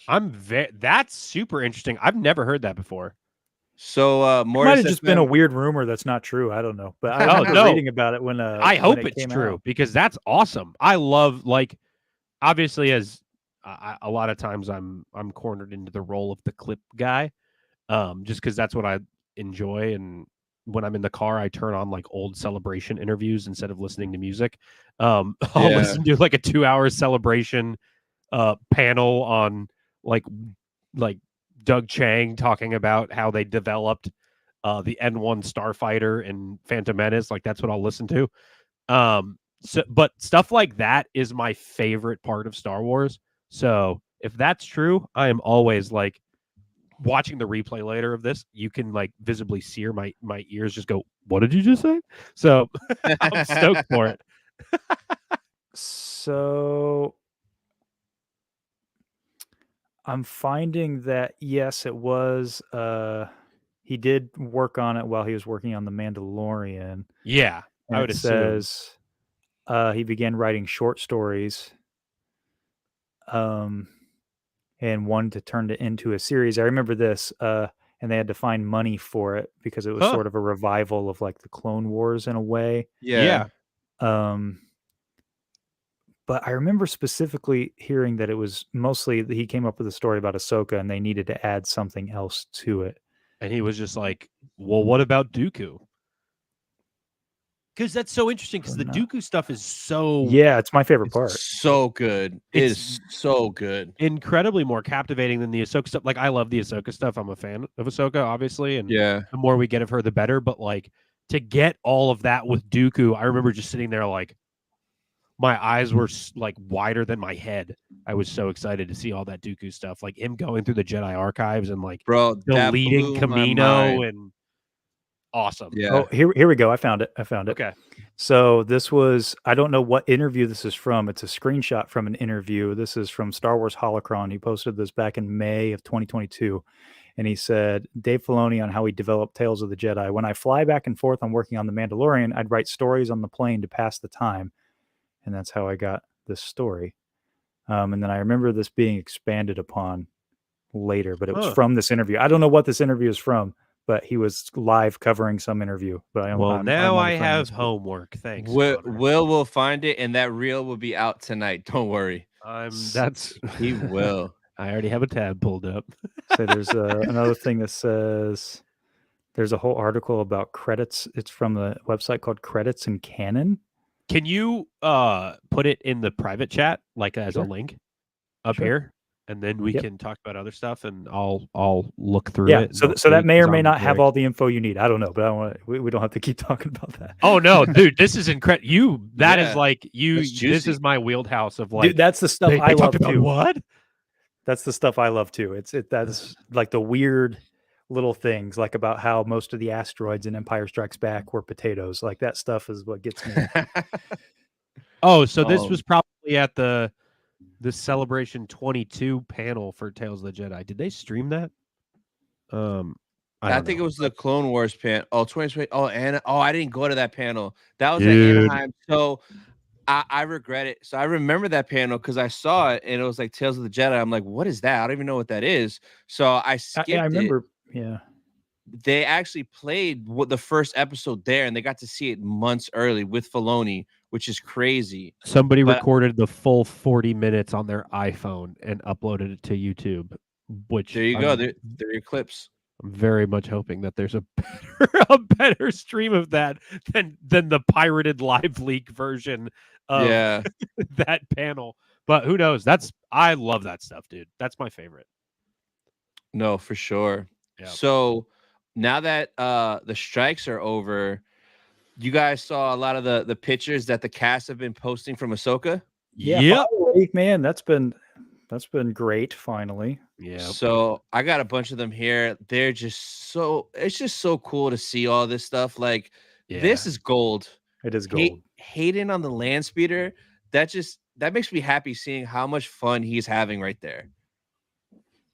That's super interesting. I've never heard that before. So Morris might have just been a weird rumor that's not true. I don't know, but I remember reading about it when. I hope it's true because that's awesome. I love, like, obviously, as a lot of times I'm cornered into the role of the clip guy, just because that's what I enjoy. And when I'm in the car, I turn on like old Celebration interviews instead of listening to music. I'll listen to like a 2-hour Celebration panel on like Doug Chang talking about how they developed the N1 Starfighter and Phantom Menace. Like, that's what I'll listen to. But stuff like that is my favorite part of Star Wars. So if that's true, I am always like watching the replay later of this. You can like visibly sear my ears just go, what did you just say? So I'm stoked for it. So I'm finding that yes, it was. He did work on it while he was working on The Mandalorian. Yeah, And I would it assume. says he began writing short stories, and wanted to turn it into a series. I remember this, and they had to find money for it because it was sort of a revival of like the Clone Wars in a way. Yeah. But I remember specifically hearing that it was mostly he came up with a story about Ahsoka, and they needed to add something else to it. And he was just like, "Well, what about Dooku?" Because that's so interesting. Because the Dooku stuff is so it's my favorite part. So good. It's so good. Incredibly more captivating than the Ahsoka stuff. Like I love the Ahsoka stuff. I'm a fan of Ahsoka, obviously, and the more we get of her, the better. But like to get all of that with Dooku, I remember just sitting there like my eyes were like wider than my head. I was so excited to see all that Dooku stuff, like him going through the Jedi archives and like deleting Camino and awesome. Yeah. Oh, here we go. I found it. Okay. So this was, I don't know what interview this is from. It's a screenshot from an interview. This is from Star Wars Holocron. He posted this back in May of 2022. And he said, Dave Filoni on how he developed Tales of the Jedi. When I fly back and forth on working on The Mandalorian, I'd write stories on the plane to pass the time. And that's how I got this story. And then I remember this being expanded upon later, but it was from this interview. I don't know what this interview is from, but he was live covering some interview. But I have homework. Thanks. Will find it, and that reel will be out tonight. Don't worry. He will. I already have a tab pulled up. So there's another thing that says there's a whole article about credits. It's from the website called Credits and Canon. Can you put it in the private chat, like as a link up here, and then we can talk about other stuff, and I'll look through it. So that may or may not have all the info you need. I don't know, but I don't want we don't have to keep talking about that. Oh no, dude, this is incredible. Is like this is my wheelhouse of like. Dude, that's the stuff I love too. What? That's the stuff I love too. That's like the weird little things, like about how most of the asteroids in Empire Strikes Back were potatoes. Like that stuff is what gets me. So this was probably at the Celebration 22 panel for Tales of the Jedi. Did they stream that? I think it was the Clone Wars panel. 2020. I didn't go to that panel. That was at Anaheim. So I regret it. So I remember that panel because I saw it and it was like Tales of the Jedi. I'm like, what is that? I don't even know what that is. So I skipped it. I remember. Yeah. They actually played the first episode there, and they got to see it months early with Filoni, which is crazy. Somebody recorded the full 40 minutes on their iPhone and uploaded it to YouTube. Which there you go. There are your clips. I'm very much hoping that there's a better stream of that than the pirated live leak version of that panel. But who knows? I love that stuff, dude. That's my favorite. No, for sure. Yeah. So now that the strikes are over, you guys saw a lot of the pictures that the cast have been posting from Ahsoka. Yeah, man, that's been great. Finally, yeah. So I got a bunch of them here. They're just it's just so cool to see all this stuff. Like this is gold. It is gold. Hayden on the land speeder. That makes me happy seeing how much fun he's having right there.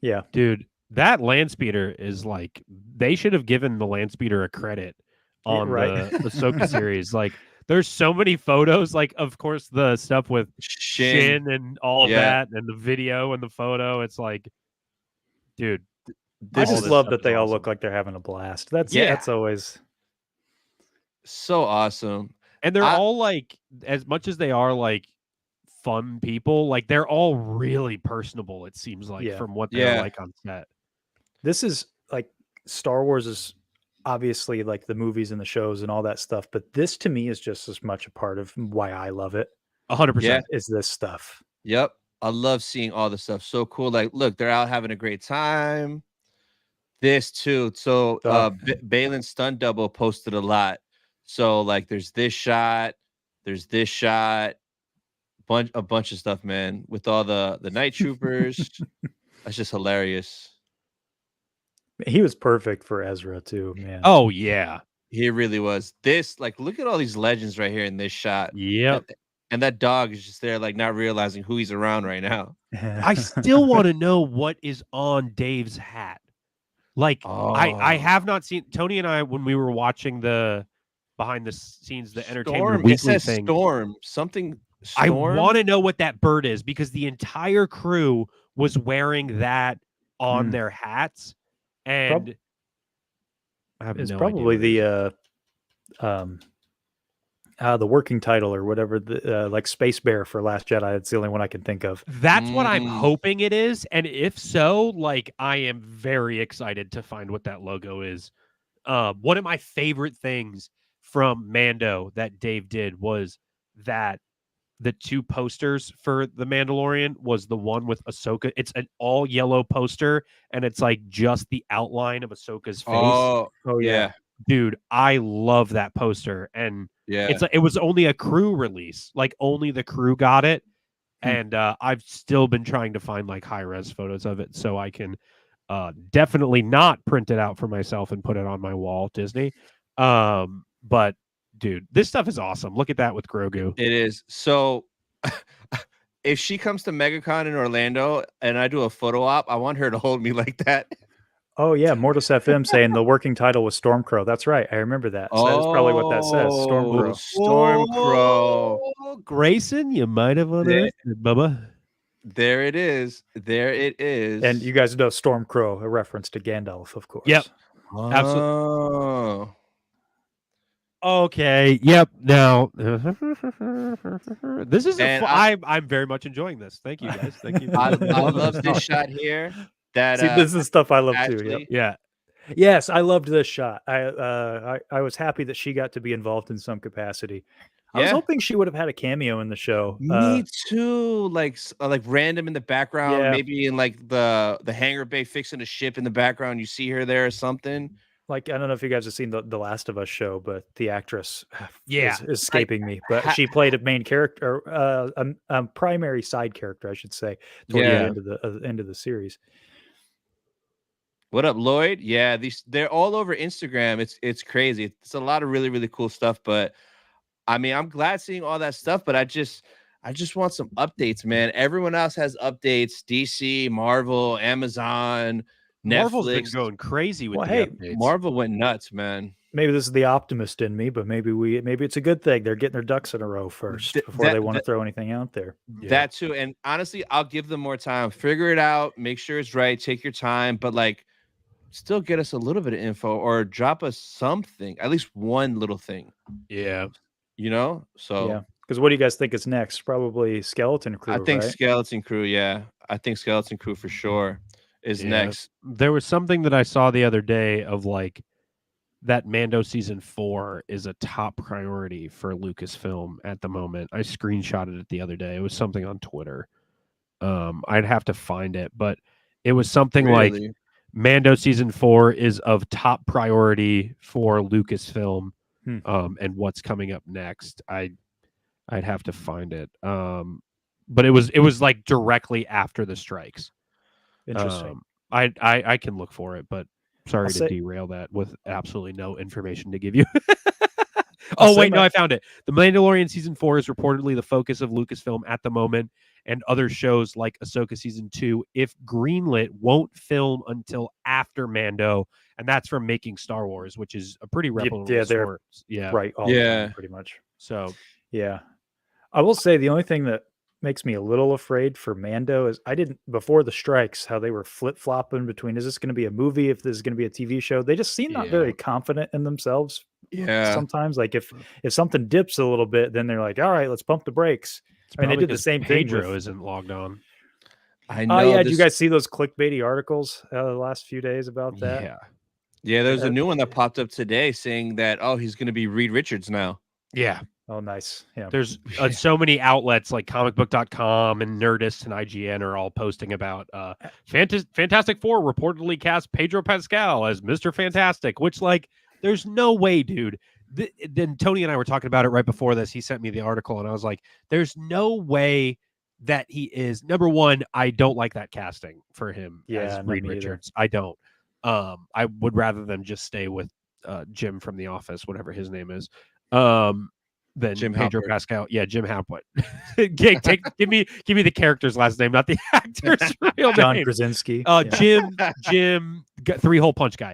Yeah, dude. That land speeder is like they should have given the land speeder a credit on the Ahsoka series. Like there's so many photos, like of course the stuff with Shin and all of that and the video and the photo. It's like, dude, I just love that they all look like they're having a blast. That's always so awesome. And they're all like, as much as they are like fun people, like they're all really personable, it seems like, from what they're like on set. This is like Star Wars is obviously like the movies and the shows and all that stuff, but this to me is just as much a part of why I love it. 100% is this stuff. Yep. I love seeing all the stuff. So cool. Like, look, they're out having a great time. This too. So Balin's stunt double posted a lot. So like there's this shot, a bunch of stuff, man, with all the night troopers. That's just hilarious. He was perfect for Ezra too, man. Oh yeah. He really was. This, like, look at all these legends right here in this shot. Yep. And that dog is just there, like, not realizing who he's around right now. I still want to know what is on Dave's hat. Like, I have not seen Tony and I when we were watching the behind the scenes, the Entertainment Weekly It says thing. Storm. Something. I Storm? want to know what that bird is because the entire crew was wearing that on their hats, and I have It's no probably idea the working title or whatever, the like Space Bear for Last Jedi. It's the only one I can think of. That's what I'm hoping it is, and if so, like, I am very excited to find what that logo is. One of my favorite things from Mando that Dave did was that the two posters for The Mandalorian was the one with Ahsoka. It's an all yellow poster, and it's like just the outline of Ahsoka's face. Oh yeah. Dude, I love that poster, and it was only a crew release, like only the crew got it, and I've still been trying to find like high res photos of it so I can definitely not print it out for myself and put it on my wall, Disney. But dude, this stuff is awesome. Look at that with Grogu. It is. So if she comes to MegaCon in Orlando and I do a photo op, I want her to hold me like that. Oh yeah, Mortis FM saying the working title was Stormcrow. That's right. I remember that. So that's probably what that says. Stormcrow. Stormcrow. Grayson, you might have unearthed, Bubba. There it is. There it is. And you guys know Stormcrow, a reference to Gandalf, of course. Yep. Absolutely. Okay. Yep. Now, this is I'm very much enjoying this. Thank you, guys. Thank you. I love this shot here. That See, this is stuff I love too. Yep. Yeah. Yes, I loved this shot. I was happy that she got to be involved in some capacity. I was hoping she would have had a cameo in the show. Me too. Like random in the background, maybe in like the hangar bay fixing a ship in the background. You see her there or something. Like, I don't know if you guys have seen the Last of Us show, but the actress is escaping me. But she played a main character, a primary side character, I should say, toward the end of the series. What up, Lloyd? Yeah, they're all over Instagram. It's crazy. It's a lot of really, really cool stuff. But I mean, I'm glad seeing all that stuff, but I just want some updates, man. Everyone else has updates. DC, Marvel, Amazon, Netflix. Marvel's been going crazy with updates. Marvel went nuts, man. Maybe this is the optimist in me, but maybe it's a good thing. They're getting their ducks in a row first before they want to throw anything out there. That too. And honestly, I'll give them more time. Figure it out. Make sure it's right. Take your time. But like, still get us a little bit of info or drop us something, at least one little thing. Yeah. You know? So yeah. Because what do you guys think is next? Probably Skeleton Crew. I think right? Skeleton Crew, yeah. I think Skeleton Crew for sure is next. There was something that I saw the other day of like that Mando season 4 is a top priority for Lucasfilm at the moment. I screenshotted it the other day. It was something on Twitter. I'd have to find it, but it was something like Mando season 4 is of top priority for Lucasfilm, and what's coming up next. I'd have to find it. But it was like directly after the strikes. Interesting. I can look for it, but sorry to derail that with absolutely no information to give you. I found it. The Mandalorian season 4 is reportedly the focus of Lucasfilm at the moment, and other shows like Ahsoka season 2, if greenlit, won't film until after Mando, and that's from Making Star Wars, which is a pretty reputable source. Yeah, right. Pretty much. So yeah, I will say the only thing that makes me a little afraid for Mando is I didn't, before the strikes, how they were flip-flopping between, is this going to be a movie, if this is going to be a TV show? They just seem not very confident in themselves. Yeah. Sometimes, like if something dips a little bit, then they're like, all right, let's pump the brakes. I mean, they did the same thing. Pedro isn't logged on. I know. Oh yeah, did you guys see those clickbaity articles the last few days about that? Yeah, there's a new one that popped up today saying that, he's going to be Reed Richards now. Yeah. Oh, nice. Yeah. There's so many outlets like comicbook.com and Nerdist and IGN are all posting about Fantastic Four reportedly cast Pedro Pascal as Mr. Fantastic, which, like, there's no way, dude. Then Tony and I were talking about it right before this. He sent me the article and I was like, there's no way that he is. Number one, I don't like that casting for him as Reed Richards. I don't. I would rather them just stay with Jim from The Office, whatever his name is. Than Jim Pedro Halpert. Pascal. Yeah, Jim Halpert. Give me the character's last name, not the actor's real John name. Krasinski. Yeah. Jim, three-hole punch guy.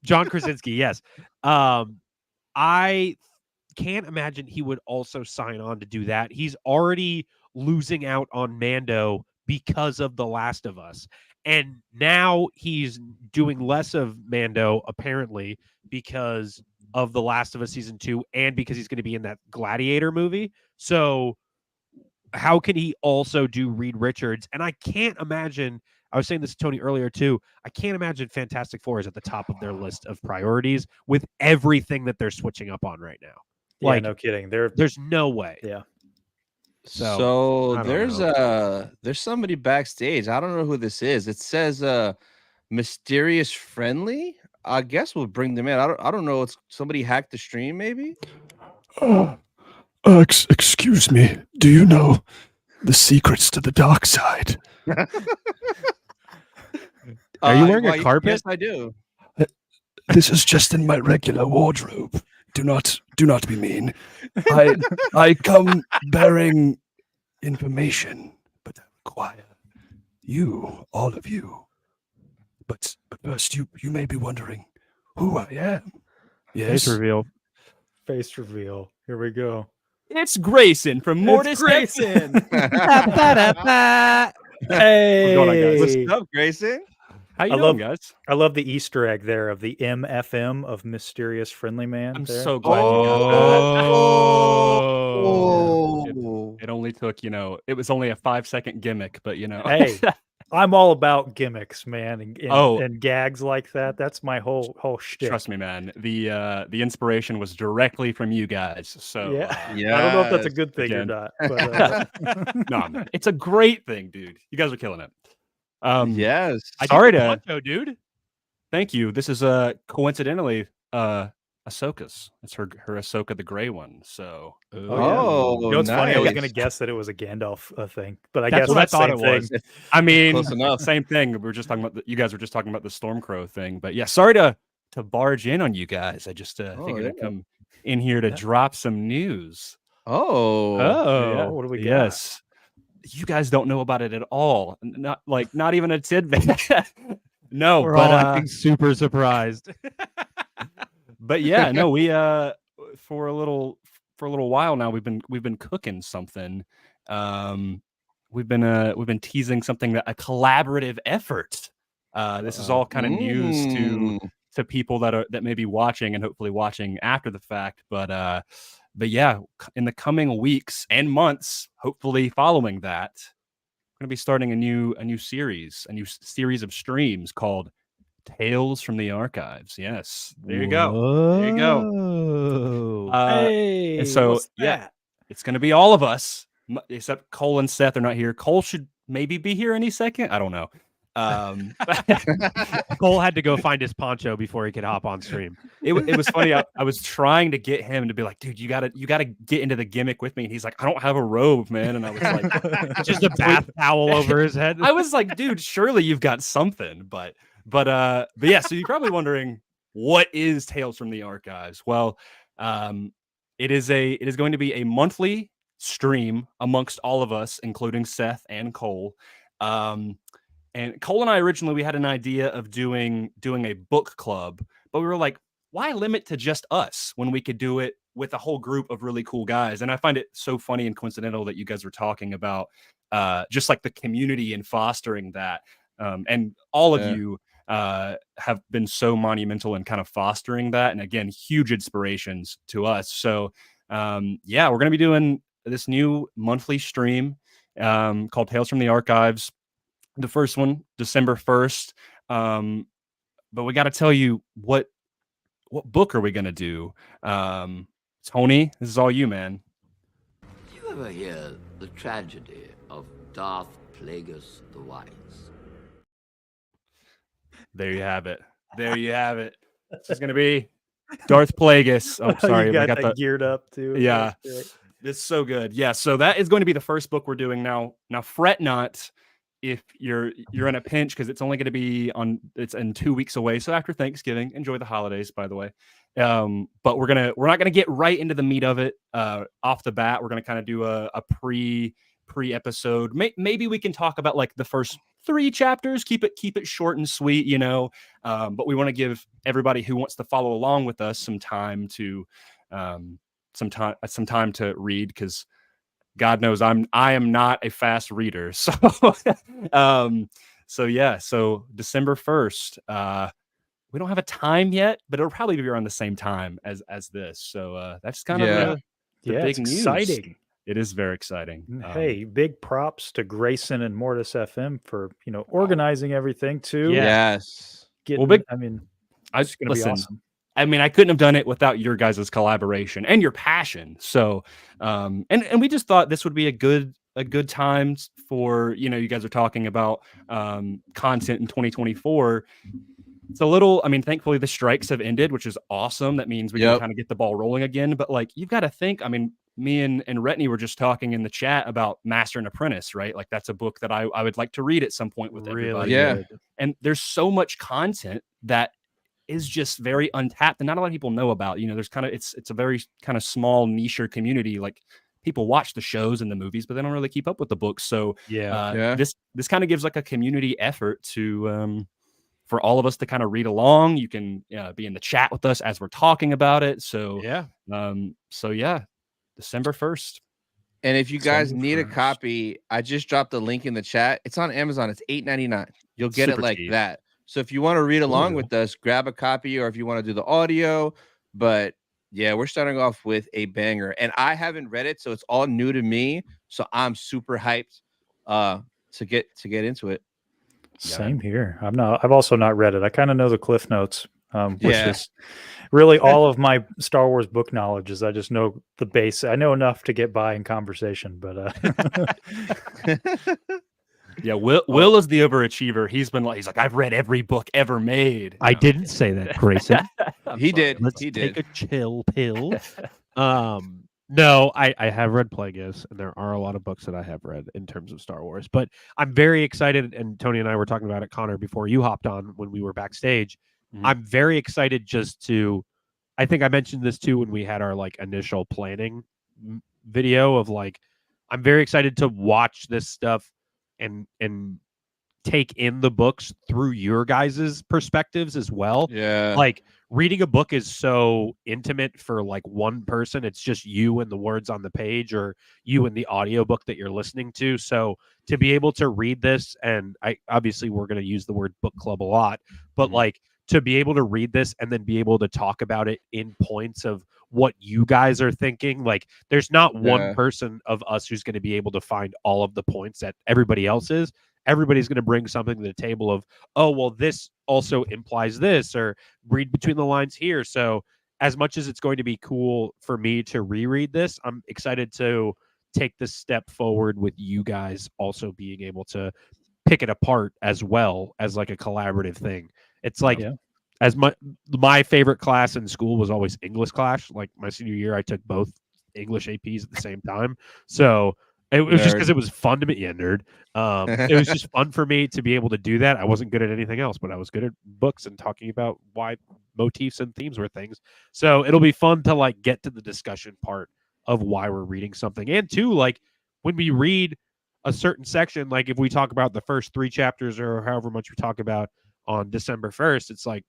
John Krasinski. Yes. I can't imagine he would also sign on to do that. He's already losing out on Mando because of The Last of Us. And now he's doing less of Mando, apparently, because of The Last of Us Season 2 and because he's going to be in that Gladiator movie. So how can he also do Reed Richards? And I can't imagine, I was saying this to Tony earlier too, I can't imagine Fantastic Four is at the top of their list of priorities with everything that they're switching up on right now. Yeah, Like, no kidding. there's no way. Yeah. So I don't there's somebody backstage. I don't know who this is. It says mysterious friendly. I guess we'll bring them in. I don't know. It's somebody hacked the stream, maybe. Excuse me. Do you know the secrets to the dark side? Are you wearing a carpet? Yes, I do. This is just in my regular wardrobe. Do not be mean. I come bearing information, but I require you, all of you. But first, you may be wondering who I am. Yes, Face reveal. Face reveal. Here we go. It's Grayson from Mortis. Grayson. Hey, going on, guys? What's up, Grayson? how you I doing, love- guys? I love the Easter egg there of the MFM of mysterious friendly man. I'm there. so glad you got Oh. It only took, it was only a 5-second gimmick, but Hey, I'm all about gimmicks, man, and Oh. and gags like that. That's my whole shtick. trust me, man. The inspiration was directly from you guys. So Yeah. Yeah. I don't know if that's a good thing Again. or not. But, no, man, it's a great thing, dude. You guys are killing it. Yes. Sorry did the to poncho, dude. thank you. This is coincidentally Ahsoka's. It's her Ahsoka the Gray one. So Oh, yeah. Oh, you know what's funny? I was nice. going to guess that it was a Gandalf thing, but I That's guess what I that's the thought same it was. thing. I mean, Close enough. same thing. We were just talking about you guys were just talking about the Stormcrow thing, but yeah, sorry to barge in on you guys. I just figured I'd yeah. come in here to drop some news. Oh. Yeah. What do we got? Yes, you guys don't know about it at all. Not even a tidbit. No, We're but all acting super surprised. but yeah, no, we for a little while now we've been cooking something. We've been teasing something that a collaborative effort. This is all kind of news to people that may be watching and hopefully watching after the fact. But yeah, in the coming weeks and months, hopefully following that, we're gonna be starting a new series of streams called Tales from the Archives. Yes, there you go. There you go. Hey, and so what's yeah, that? it's gonna be all of us except Cole and Seth are not here. Cole should maybe be here any second. I don't know. Cole had to go find his poncho before he could hop on stream. It was funny. I was trying to get him to be like, dude, you gotta get into the gimmick with me. And he's like, I don't have a robe, man. And I was like, Just a bath towel over his head. I was like, dude, surely you've got something. But yeah. So you're probably wondering, what is Tales from the Archives? Well, it is going to be a monthly stream amongst all of us, including Seth and Cole. And Cole and I originally, we had an idea of doing a book club, but we were like, why limit to just us when we could do it with a whole group of really cool guys? And I find it so funny and coincidental that you guys were talking about just like the community and fostering that. And all of you have been so monumental in kind of fostering that. And again, huge inspirations to us. So yeah, we're going to be doing this new monthly stream called Tales from the Archives. The first one, December 1st. But we got to tell you what book are we going to do? Tony, this is all you, man. Did you ever hear the tragedy of Darth Plagueis the Wise? There you have it. There you have it. This is going to be Darth Plagueis. Oh, sorry. You got we got that geared up too. Yeah. That's great. It's so good. Yeah. So that is going to be the first book we're doing now. Now, fret not. if you're in a pinch, because it's only going to be it's in 2 weeks away. So after Thanksgiving, enjoy the holidays, by the way. But we're not gonna get right into the meat of it off the bat. We're gonna kind of do a pre episode. Maybe we can talk about like the first 3 chapters. Keep it short and sweet, you know. But we want to give everybody who wants to follow along with us some time to read, because God knows I am not a fast reader. So so December 1st. We don't have a time yet, but it'll probably be around the same time as this. So that's kind of the big news. Exciting. It is very exciting. Hey, big props to Grayson and Mortis FM for organizing everything too. Yes. It's gonna be awesome. I mean, I couldn't have done it without your guys' collaboration and your passion. So, and we just thought this would be a good time for, you know, you guys are talking about content in 2024. It's a little, I mean, thankfully the strikes have ended, which is awesome. That means we can kind of get the ball rolling again. But like, you've got to think, I mean, me and Retney were just talking in the chat about Master and Apprentice, right? Like that's a book that I would like to read at some point with everybody. Yeah. And there's so much content that is just very untapped and not a lot of people know about. You know, there's it's a very kind of small niche community. Like people watch the shows and the movies, but they don't really keep up with the books. So this kind of gives like a community effort to for all of us to kind of read along. You can be in the chat with us as we're talking about it. So December 1st. And if you guys need a copy, I just dropped the link in the chat. It's on Amazon. It's $8.99. You'll get it like that. So if you want to read along with us, grab a copy, or if you want to do the audio. But yeah, we're starting off with a banger, and I haven't read it, so it's all new to me. So I'm super hyped to get into it. Same here. I've also not read it. I kind of know the Cliff Notes, which is really all of my Star Wars book knowledge. Is I just know the base. I know enough to get by in conversation, but yeah, Will is the overachiever. He's like, I've read every book ever made. I didn't say that, Grayson. He did. Let's he take did. a chill pill. No, I have read Plagueis, and there are a lot of books that I have read in terms of Star Wars. But I'm very excited, and Tony and I were talking about it, Konnor, before you hopped on when we were backstage. Mm-hmm. I'm very excited I think I mentioned this too when we had our like initial planning video of like, I'm very excited to watch this stuff and take in the books through your guys' perspectives as well. Yeah. Like reading a book is so intimate for like one person. It's just you and the words on the page, or you and the audiobook that you're listening to. So to be able to read this, and obviously we're going to use the word book club a lot, but like to be able to read this and then be able to talk about it in points of what you guys are thinking. Like there's not one person of us who's going to be able to find all of the points that everybody else is. Everybody's going to bring something to the table of, oh, well, this also implies this, or read between the lines here. So as much as it's going to be cool for me to reread this, I'm excited to take this step forward with you guys also being able to pick it apart as well as like a collaborative thing. It's like as my favorite class in school was always English class. Like my senior year, I took both English APs at the same time. So it was just because it was fun to me. Yeah, nerd. It was just fun for me to be able to do that. I wasn't good at anything else, but I was good at books and talking about why motifs and themes were things. So it'll be fun to like get to the discussion part of why we're reading something. And two, like when we read a certain section, like if we talk about the first 3 chapters or however much we talk about on December 1st, it's like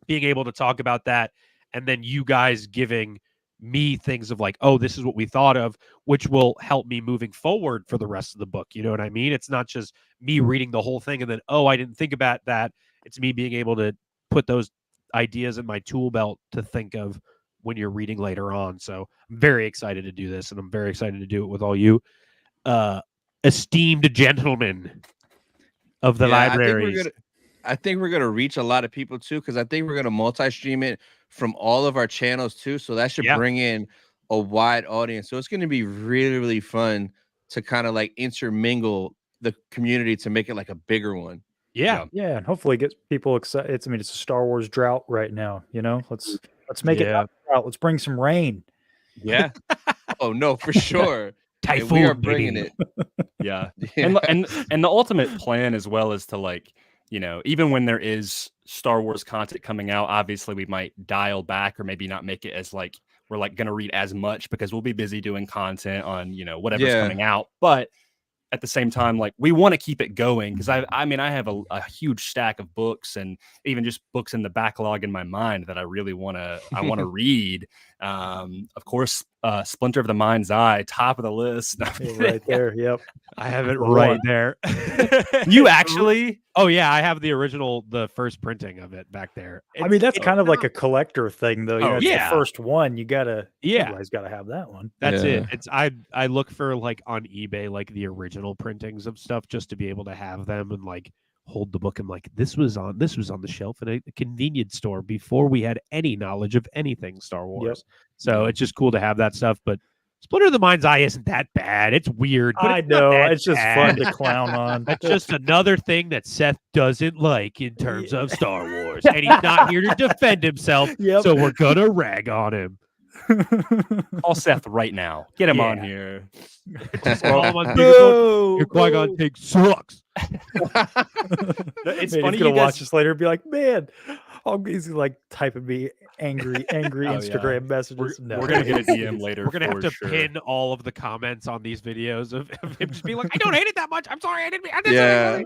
being able to talk about that and then you guys giving me things of like, oh, this is what we thought of, which will help me moving forward for the rest of the book. You know what I mean? It's not just me reading the whole thing and then, oh, I didn't think about that. It's me being able to put those ideas in my tool belt to think of when you're reading later on. So I'm very excited to do this, and I'm very excited to do it with all you esteemed gentlemen of the libraries. I think we're gonna reach a lot of people too, because I think we're gonna multi-stream it from all of our channels too. So that should bring in a wide audience. So it's gonna be really, really fun to kind of like intermingle the community to make it like a bigger one. Yeah, and hopefully get people excited. It's a Star Wars drought right now. You know, let's make it not a drought. Let's bring some rain. Yeah. Oh no, for sure. Typhoon, we are bringing baby. it. Yeah. Yeah. And the ultimate plan as well is to, like, you know, even when there is Star Wars content coming out, obviously we might dial back or maybe not make it as like we're like going to read as much because we'll be busy doing content on, you know, whatever's Yeah. coming out. But at the same time, like, we want to keep it going because I mean, I have a huge stack of books and even just books in the backlog in my mind that I really want to read. Of course, Splinter of the Mind's Eye, top of the list. Right there. Yep. I have it The right one. there. You actually? Oh yeah, I have the original, the first printing of it back there. I mean, that's kind of like a collector thing, though. You know, it's yeah. the first one. You gotta, Yeah. you guys gotta have that one. That's Yeah. it. It's I look for like on eBay like the original printings of stuff just to be able to have them and like hold the book and like this was on the shelf in a convenience store before we had any knowledge of anything Star Wars. So it's just cool to have that stuff. But Splinter of the Mind's Eye isn't that bad. It's weird. But I it's not know. that It's just bad. fun to clown on. That's just another thing that Seth doesn't like in terms of Star Wars. And he's not here to defend himself. Yep. So we're gonna rag on him. Call Seth right now. Get him on Yeah. here. Just call him on speakerphone. Your Qui-Gon take sucks. It's Man, funny he's gonna you watch guys. this later and be like, man, he's like typing me angry Oh, yeah. Instagram messages. No. We're gonna get a DM later. We're gonna have for to sure. pin all of the comments on these videos of him just being like, "I don't hate it that much. I'm sorry, I didn't mean." Yeah.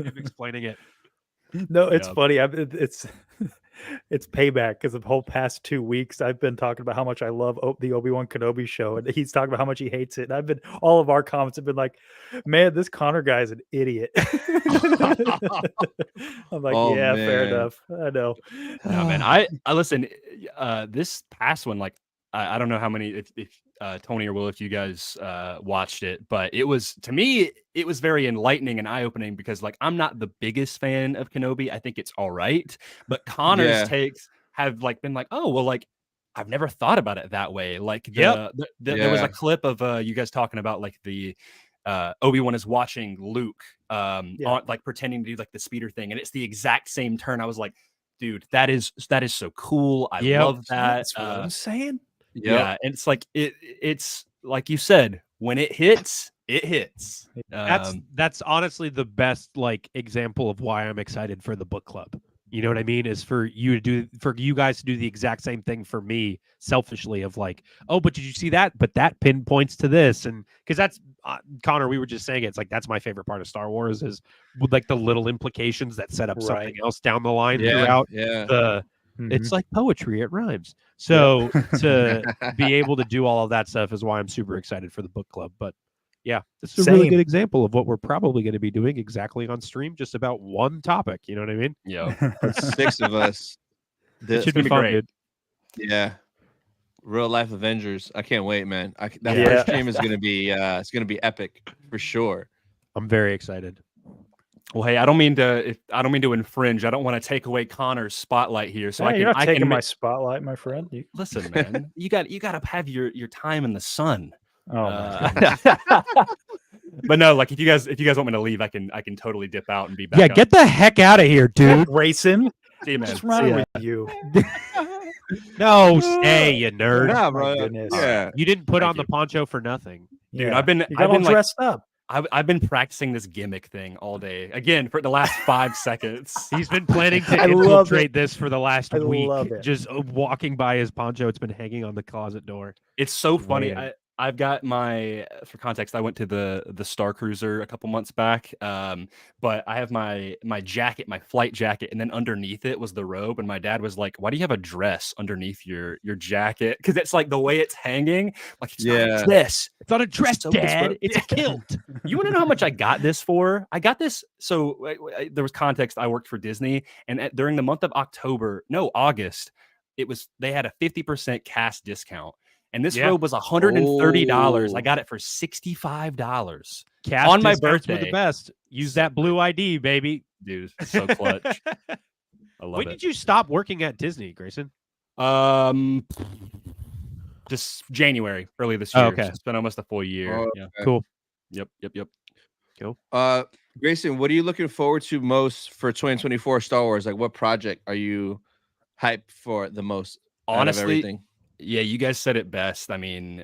Him explaining it. No, it's Yeah. funny. It's payback because the whole past 2 weeks I've been talking about how much I love the Obi-Wan Kenobi show, and he's talking about how much he hates it. And all of our comments have been like, "Man, this Konnor guy is an idiot." I'm like, Oh, yeah, fair man. enough. I know. No, man. I listen. This past one, like, I don't know how many if Tony or Will, if you guys watched it, but it was, to me, it was very enlightening and eye opening because, like, I'm not the biggest fan of Kenobi. I think it's all right, but Connor's Yeah. takes have like been like, oh well, like I've never thought about it that way. Like, Yep. there was Yeah. a clip of you guys talking about like the Obi-Wan is watching Luke on, like, pretending to do like the speeder thing, and it's the exact same turn. I was like, dude, that is so cool. I Yep. love that. That's what I'm saying. Yeah, and it's like it's like you said, when it hits, it hits. That's honestly the best like example of why I'm excited for the book club. You know what I mean? Is for you guys to do the exact same thing for me selfishly of like, oh, but did you see that? But that pinpoints to this. And because that's Konnor, we were just saying it's like, that's my favorite part of Star Wars is with like the little implications that set up something else down the line throughout it's like poetry. It rhymes. So to be able to do all of that stuff is why I'm super excited for the book club. But yeah, this is a really good example of what we're probably going to be doing exactly on stream, just about one topic. You know what I mean? Yeah. 6 of us. It should be fun, great. Dude. Yeah. Real life Avengers. I can't wait, man. That Yeah. first stream is gonna be it's gonna be epic for sure. I'm very excited. Well, hey, I don't mean to infringe. I don't want to take away Connor's spotlight here. So You're not taking my make, spotlight, my friend. listen, man. you got to have your time in the sun. Oh my goodness. But no, like if you guys want me to leave, I can totally dip out and be back. Yeah, on. get the heck out of here, dude. Grayson, See you, man. what's See wrong ya. with you? No, stay, you nerd. Yeah, My bro. goodness. Yeah. You didn't put Thank on the poncho for nothing. Dude, Yeah. I've been You got all like, dressed up. I've been practicing this gimmick thing all day. Again, for the last 5 seconds. He's been planning to I love infiltrate this for the last I week. love it. Just walking by his poncho. It's been hanging on the closet door. It's so funny. Man. I've got my, for context, I went to the Star Cruiser a couple months back. But I have my jacket, my flight jacket, and then underneath it was the robe. And my dad was like, "Why do you have a dress underneath your jacket?" Because it's like the way it's hanging. Like, it's not a dress. It's not a dress, so Dad. disrespectful. It's a kilt. You want to know how much I got this for? I got this. So there was context. I worked for Disney, and during the month of August, they had a 50% cast discount. And this robe was $130. I got it for $65 Cash on my discounts were birthday. the best. Use that blue ID, baby. Dude, it's so clutch. I love When it. did you stop working at Disney, Grayson? Just January, early this Oh, year. okay. So it's been almost a full year. Oh, Yeah. okay. Cool. Yep. Cool. Grayson, what are you looking forward to most for 2024 Star Wars? Like, what project are you hyped for the most? Out of Honestly, everything? yeah, you guys said it best. I mean,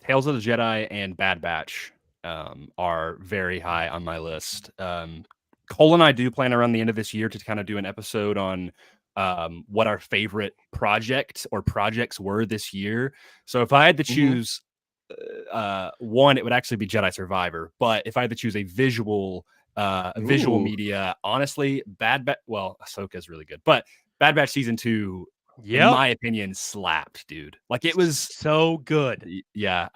Tales of the Jedi and Bad Batch are very high on my list. Cole and I do plan around the end of this year to kind of do an episode on what our favorite project or projects were this year. So if I had to choose one, it would actually be Jedi Survivor. But if I had to choose a visual media, honestly, well, Ahsoka is really good, but Bad Batch season 2, in my opinion, slapped, dude. Like it was so good. Yeah.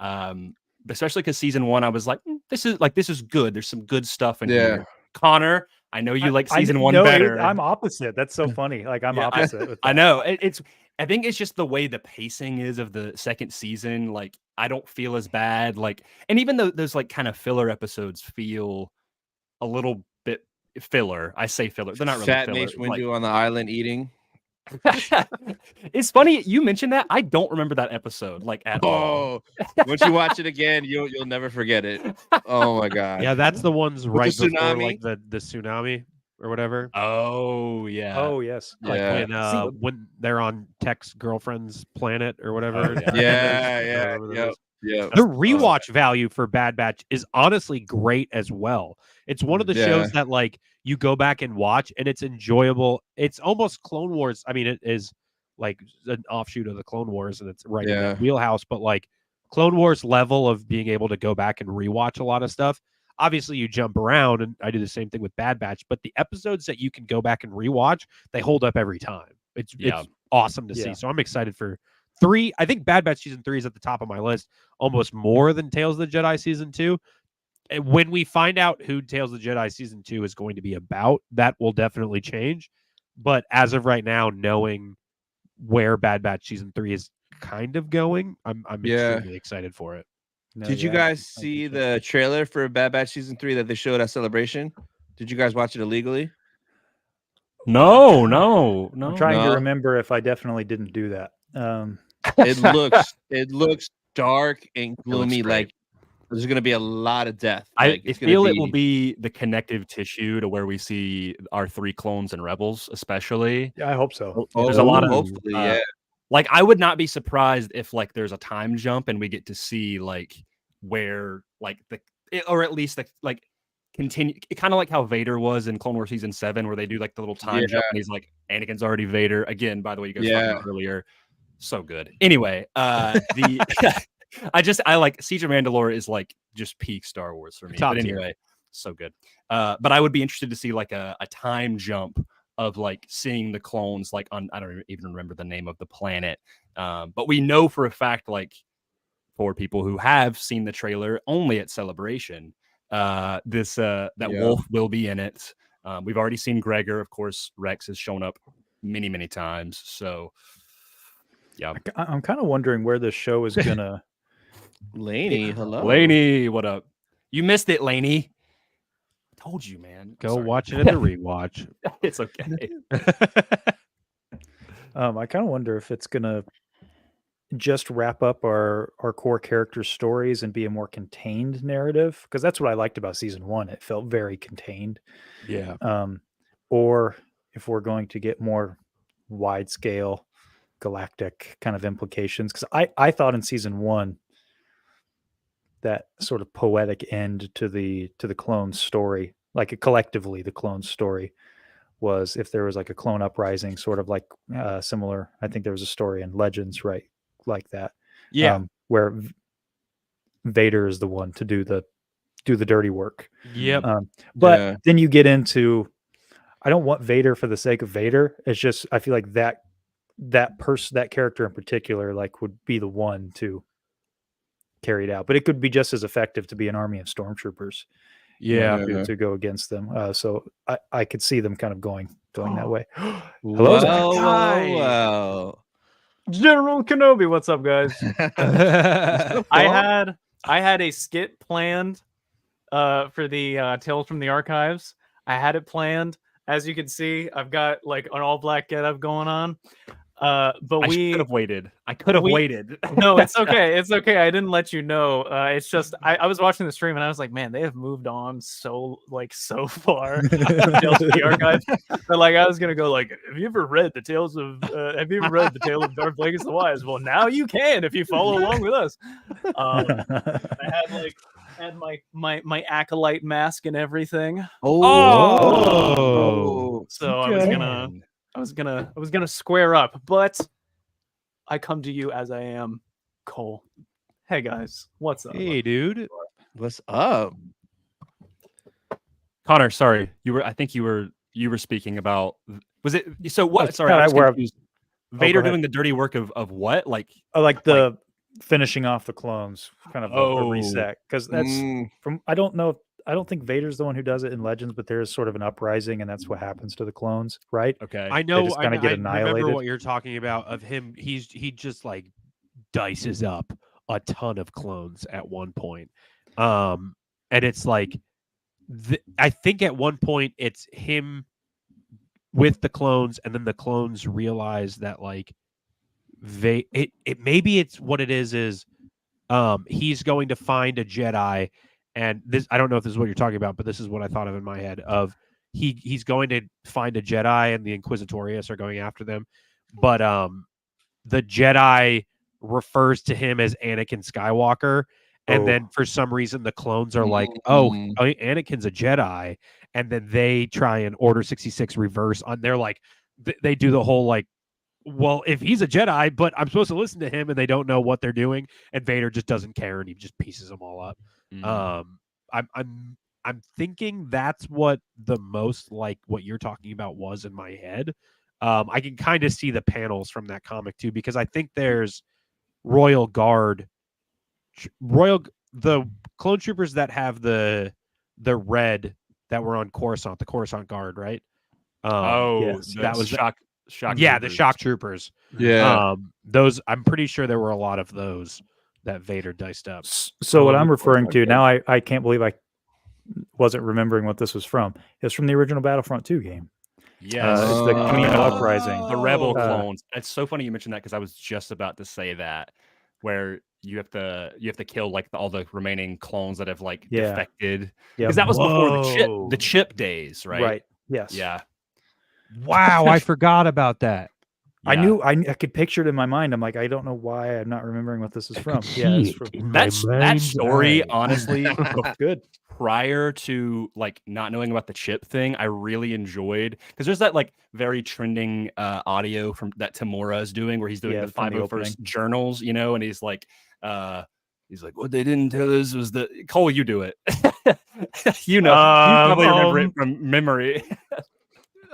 Especially because season 1, I was like, this is good. There's some good stuff in here. Konnor, I know you like season 1 better. I'm opposite. That's so funny. Like I'm opposite. With that. I know I think it's just the way the pacing is of the second season. Like I don't feel as bad. Like, and even though those like kind of filler episodes feel a little bit filler. I say filler. They're not really Fat filler. Mace Windu on the island eating. It's funny you mentioned that. I don't remember that episode like at all. Once you watch it again, you'll never forget it. Oh my god. Yeah, that's the ones With right the before tsunami? like the tsunami or whatever. Oh yeah. Oh yes. Like Yeah. when they're on Tech's girlfriend's planet or whatever. Yeah. Yeah. The rewatch value for Bad Batch is honestly great as well. It's one of the shows that like you go back and watch and it's enjoyable. It's almost Clone Wars. I mean, it is like an offshoot of the Clone Wars and it's right in that wheelhouse, but like Clone Wars level of being able to go back and rewatch a lot of stuff. Obviously you jump around and I do the same thing with Bad Batch, but the episodes that you can go back and rewatch, they hold up every time. It's awesome to see. So I'm excited for 3. I think Bad Batch season 3 is at the top of my list, almost more than Tales of the Jedi season 2. And when we find out who Tales of the Jedi season 2 is going to be about, that will definitely change. But as of right now, knowing where Bad Batch season 3 is kind of going, I'm extremely excited for it. Did you guys see the trailer for Bad Batch season 3 that they showed at Celebration? Did you guys watch it illegally? No. I'm trying to remember if I definitely didn't do that. It looks dark and gloomy. Like there's going to be a lot of death. I feel it will be the connective tissue to where we see our 3 clones and rebels, especially. Yeah, I hope so. There's a lot of hopefully, like I would not be surprised if like there's a time jump and we get to see like where like or at least like continue kind of like how Vader was in Clone Wars season 7 where they do like the little time jump and he's like Anakin's already Vader again. By the way, you guys talked about earlier. So good. Anyway, I like Siege of Mandalore is like just peak Star Wars for me. Top but anyway, so good. But I would be interested to see like a time jump of like seeing the clones like on I don't even remember the name of the planet. But we know for a fact, like for people who have seen the trailer only at Celebration, that Wolf will be in it. We've already seen Gregor, of course. Rex has shown up many times. So yeah, I'm kind of wondering where this show is gonna. Laney, hello. Laney, what up? You missed it, Laney. I told you, man. Go watch it in the rewatch. It's okay. I kind of wonder if it's gonna just wrap up our core character stories and be a more contained narrative, because that's what I liked about season 1. It felt very contained. Yeah. Or if we're going to get more wide scale galactic kind of implications, because I thought in season 1 that sort of poetic end to the clone story, like collectively the clone story, was if there was like a clone uprising, sort of like similar. I think there was a story in Legends, right, like that. Yeah, where Vader is the one to do the dirty work. Yep. But then you get into, I don't want Vader for the sake of Vader. It's just I feel like that character in particular like would be the one to carry it out, but it could be just as effective to be an army of stormtroopers. To go against them. So I could see them kind of going that way. Hello, Wow. General Kenobi, what's up, guys? I had a skit planned for the Tales from the Archives. I had it planned. As you can see, I've got like an all black getup going on. But I we could have waited. I could have waited. No, it's okay. It's okay. I didn't let you know. It's just I was watching the stream and I was like, man, they have moved on so far. Tales of the Archives. But like I was gonna go like, have you ever read the Tales of have you ever read the Tale of Darth Plagueis the Wise? Well, now you can if you follow along with us. I had my acolyte mask and everything. Oh. So I was gonna square up, but I come to you as I am, Cole. Hey guys, what's up? Hey, dude. What's up? Connor, sorry, I think you were speaking about. Was it so? What? That's Sorry, I was kinda where confused. go Vader ahead. doing the dirty work of what? Like the finishing off the clones, kind of a reset, because that's from. I don't think Vader's the one who does it in Legends, but there is sort of an uprising, and that's what happens to the clones, right? Okay, I know. just kinda get I annihilated. remember what you're talking about. Of him, he just like dices up a ton of clones at one point, and it's like, I think at one point it's him with the clones, and then the clones realize that like maybe it's what it is he's going to find a Jedi. And this, I don't know if this is what you're talking about, but this is what I thought of in my head. Of he's going to find a Jedi, and the Inquisitorius are going after them. But the Jedi refers to him as Anakin Skywalker, and then for some reason the clones are like, "Oh, Anakin's a Jedi," and then they try and Order 66 reverse on. They're like, they do the whole like, well, if he's a Jedi, but I'm supposed to listen to him, and they don't know what they're doing, and Vader just doesn't care, and he just pieces them all up. I'm thinking that's what the most like what you're talking about was in my head. I can kind of see the panels from that comic too, because I think there's Royal Guard, the clone troopers that have the red that were on Coruscant, the Coruscant Guard, right? Yes, that was shock. Yeah, the shock troopers. Yeah. Those, I'm pretty sure there were a lot of those that Vader diced up. So what I'm referring to now, I can't believe I wasn't remembering what this was from. It's from the original Battlefront 2 game. Yes, it's the Kamino Uprising, the Rebel clones. It's so funny you mentioned that, because I was just about to say that, where you have to kill like all the remaining clones that have like defected, because that was before the chip days, right? Right. Yes. Yeah. Wow, I forgot about that. I knew I could picture it in my mind. I'm like, I don't know why I'm not remembering what this is from. Yeah, it's from that story, honestly, good. Prior to like not knowing about the chip thing, I really enjoyed, because there's that like very trending audio from that Tamura is doing, where he's doing the 501st journals, and he's like, what they didn't tell us was the Cole, you do it. you probably remember it from memory.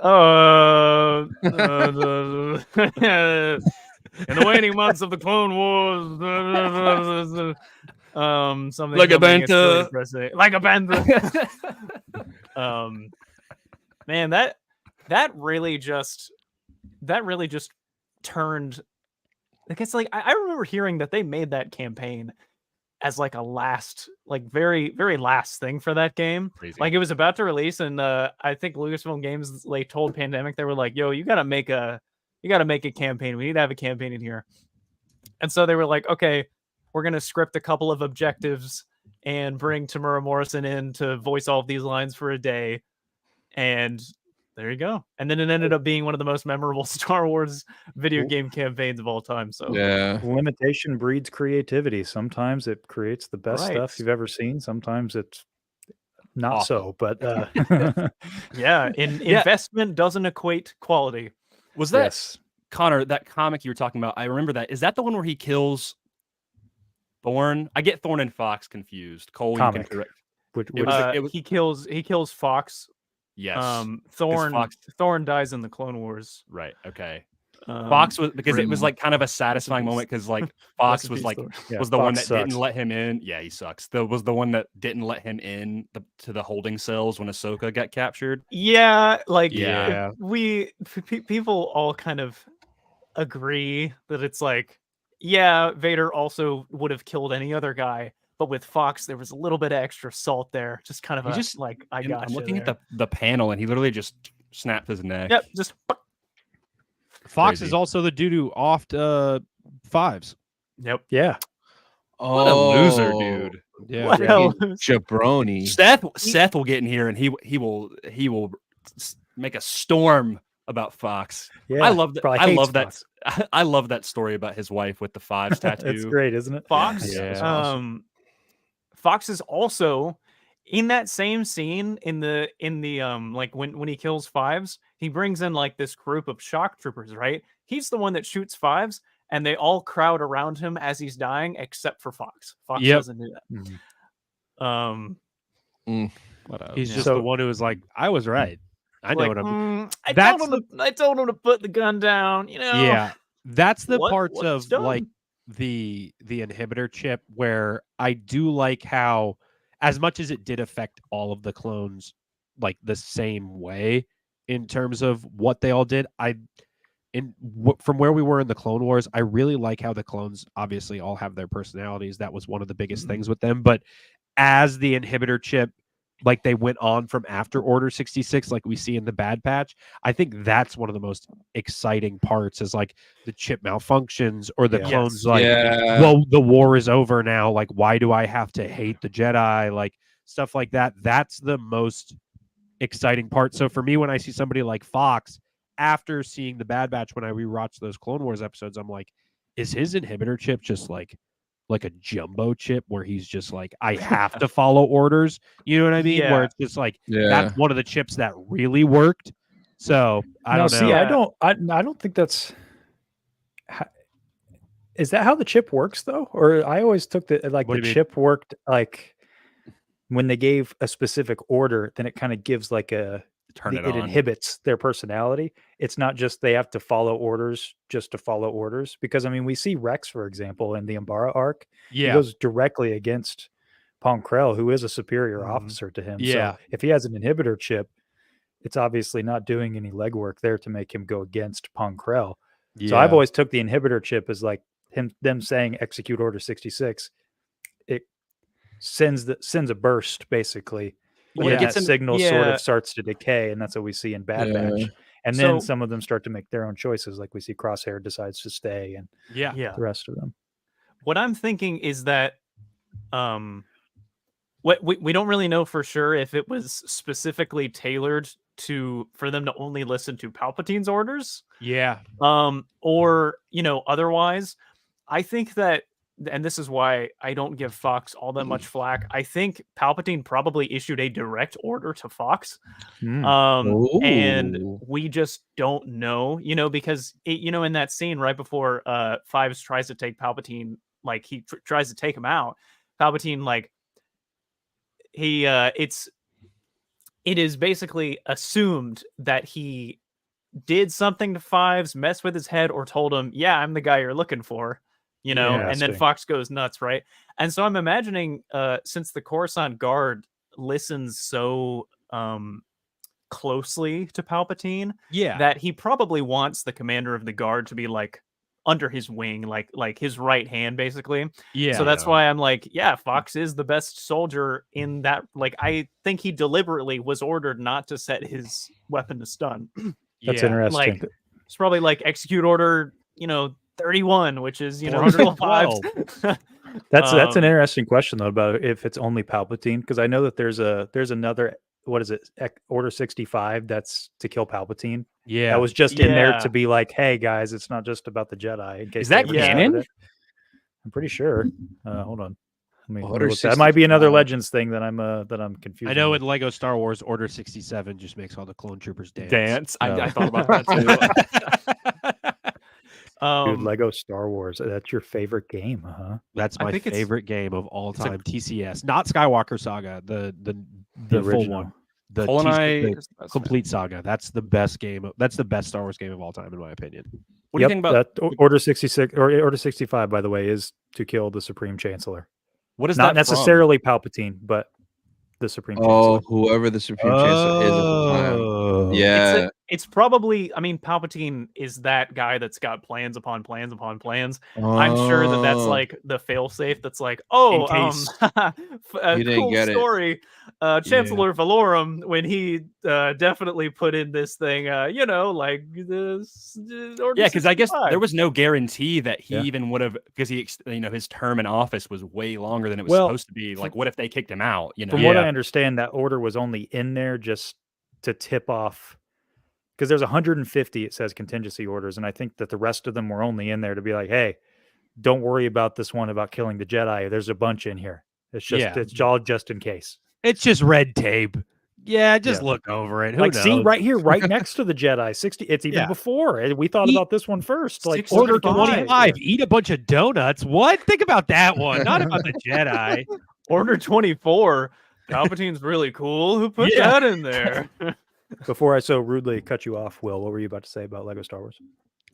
In the waning months of the Clone Wars, something like a bantha, like a bantha. Man, that really just turned. I guess like I remember hearing that they made that campaign as like a last, like very, very last thing for that game. Crazy. Like it was about to release, and I think Lucasfilm Games like told Pandemic, they were like, "Yo, you gotta make a campaign. We need to have a campaign in here." And so they were like, "Okay, we're gonna script a couple of objectives and bring Tamura Morrison in to voice all of these lines for a day," and there you go. And then it ended up being one of the most memorable Star Wars video game campaigns of all time. So limitation breeds creativity. Sometimes it creates the best stuff you've ever seen. Sometimes it's not so. But investment doesn't equate quality. Was that Connor, that comic you were talking about? I remember that. Is that the one where he kills Thorn? I get Thorn and Fox confused. Cole, comic. You can correct. He kills Fox. Yes. Thorn dies in the Clone Wars. Right. Okay. Fox was, because it was like kind of a satisfying moment, because like Fox was like was the one that didn't let him in. Yeah, he sucks. Was the one that didn't let him in to the holding cells when Ahsoka got captured. Yeah, like people all kind of agree that it's like, yeah, Vader also would have killed any other guy. But with Fox, there was a little bit of extra salt there. Just kind of I'm looking at the panel, and he literally just snapped his neck. Yep, just Fox Crazy. is also the dude who offed fives. Yep. Yeah. What a loser, dude. Yeah. What freaking else? jabroni. Seth will get in here and he will make a storm about Fox. Yeah. I love that. probably I hates love that. Fox. I love that story about his wife with the fives tattoo. That's great, isn't it? Fox. Yeah. Fox is also in that same scene in the like when he kills fives, he brings in like this group of shock troopers, right? He's the one that shoots fives, and they all crowd around him as he's dying, except for Fox. Fox doesn't do that. Mhm. He's just the one who was like, I was right. I know Like, what I'm. I told him to put the gun down. You know. Yeah, that's the What- parts what's of done? like the inhibitor chip where I do like how, as much as it did affect all of the clones like the same way in terms of what they all did, from where we were in the Clone Wars, I really like how the clones obviously all have their personalities. That was one of the biggest things with them. But as the inhibitor chip, like they went on from after Order 66, like we see in the Bad Batch, I think that's one of the most exciting parts is like the chip malfunctions or the clones like, well, the war is over now. Like, why do I have to hate the Jedi? Like stuff like that. That's the most exciting part. So for me, when I see somebody like Fox, after seeing the Bad Batch, when I rewatch those Clone Wars episodes, I'm like, is his inhibitor chip just like a jumbo chip where he's just like, I have to follow orders? You know what I mean? Yeah. Where it's just like, that's one of the chips that really worked. So I don't know. See, I don't think that's. Is that how the chip works though? Or I always took the What do you mean? chip worked like when they gave a specific order, then it kind of gives like it inhibits their personality. It's not just they have to follow orders just to follow orders. Because I mean, we see Rex, for example, in the Umbara arc. He goes directly against Ponkrell, who is a superior officer to him. Yeah. So if he has an inhibitor chip, it's obviously not doing any legwork there to make him go against Ponkrell. So I've always took the inhibitor chip as like them saying execute Order 66. It sends a burst basically. When that signal sort of starts to decay, and that's what we see in Bad Batch. And then some of them start to make their own choices, like we see Crosshair decides to stay, and the rest of them. What I'm thinking is that we don't really know for sure if it was specifically tailored for them to only listen to Palpatine's orders. Yeah. Or, otherwise. I think that, and this is why I don't give Fox all that much flack. I think Palpatine probably issued a direct order to Fox. And we just don't know, because in that scene right before Fives tries to take Palpatine, like he tries to take him out, Palpatine, like it is basically assumed that he did something to Fives, messed with his head, or told him, yeah, I'm the guy you're looking for. And then Fox goes nuts, right? And so I'm imagining, since the Coruscant Guard listens so closely to Palpatine, that he probably wants the commander of the Guard to be like under his wing, like his right hand, basically. Yeah. So that's why I'm like, yeah, Fox is the best soldier in that. Like, I think he deliberately was ordered not to set his weapon to stun. That's interesting. Like, it's probably like execute order, 31, which is 112. That's an interesting question though about if it's only Palpatine, because I know that there's another, what is it, Order 65 that's to kill Palpatine. Yeah, that was just in there to be like, hey guys, it's not just about the Jedi. In case is that canon? I'm pretty sure. Hold on. That might be another Legends thing that I'm confused. I know in Lego Star Wars, Order 67 just makes all the clone troopers dance. I thought about that too. Dude, Lego Star Wars. That's your favorite game, huh? That's my favorite game of all time. TCS, not Skywalker Saga, the full one, the complete saga. That's the best game. That's the best Star Wars game of all time, in my opinion. What do you think about that? Order 66 or Order 65, by the way, is to kill the Supreme Chancellor. What is not that necessarily from? Palpatine, but the Supreme Chancellor. Whoever the Supreme Chancellor is at the time. Yeah. It's probably, I mean, Palpatine is that guy that's got plans upon plans upon plans. I'm sure that that's Oh, like the failsafe that's like, oh, case a you didn't cool get it. story. Chancellor Valorum, when he definitely put in this thing, you know, like this. Yeah, because I guess 65. there was no guarantee that he Yeah. even would have, because his term in office was way longer than it was Well, supposed to be. Like, what if they kicked him out? You know, From what I understand, that order was only in there just to tip off, because there's 150, it says, contingency orders, and I think that the rest of them were only in there to be like, hey, don't worry about this one about killing the Jedi. There's a bunch in here. It's just it's all just in case. It's just red tape. Yeah, just Yeah. look over it. Who Like, knows? see right here, right next to the Jedi. 60. It's even Yeah. before. We thought about this one first. Like Order 65. 25. Eat a bunch of donuts. What? Think about that one. Not about the Jedi. Order 24. Palpatine's really cool. Who put that in there? Before I so rudely cut you off, Will, what were you about to say about Lego Star Wars?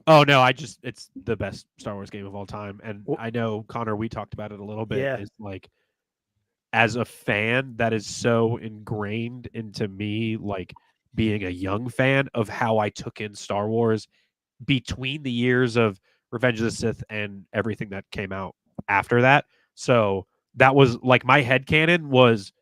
Oh no, it's the best Star Wars game of all time. And I know, Konnor, we talked about it a little bit. Yeah. Is like, as a fan, that is so ingrained into me, like being a young fan, of how I took in Star Wars between the years of Revenge of the Sith and everything that came out after that. So that was like, my headcanon was,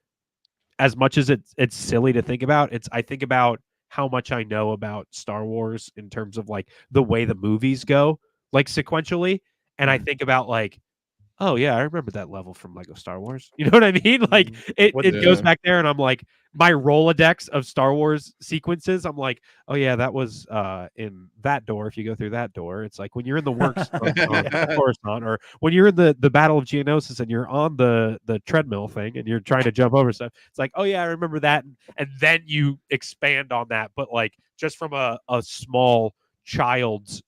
as much as it's silly to think about, I think about how much I know about Star Wars in terms of like the way the movies go, like sequentially. And I think about like, oh yeah, I remember that level from Lego Star Wars. You know what I mean? Like it goes back there, and I'm like, my Rolodex of Star Wars sequences, I'm like, oh yeah, that was in that door. If you go through that door, it's like when you're in the works of Coruscant, or when you're in the Battle of Geonosis and you're on the treadmill thing and you're trying to jump over stuff. It's like, oh yeah, I remember that, and then you expand on that. But like, just from a small child's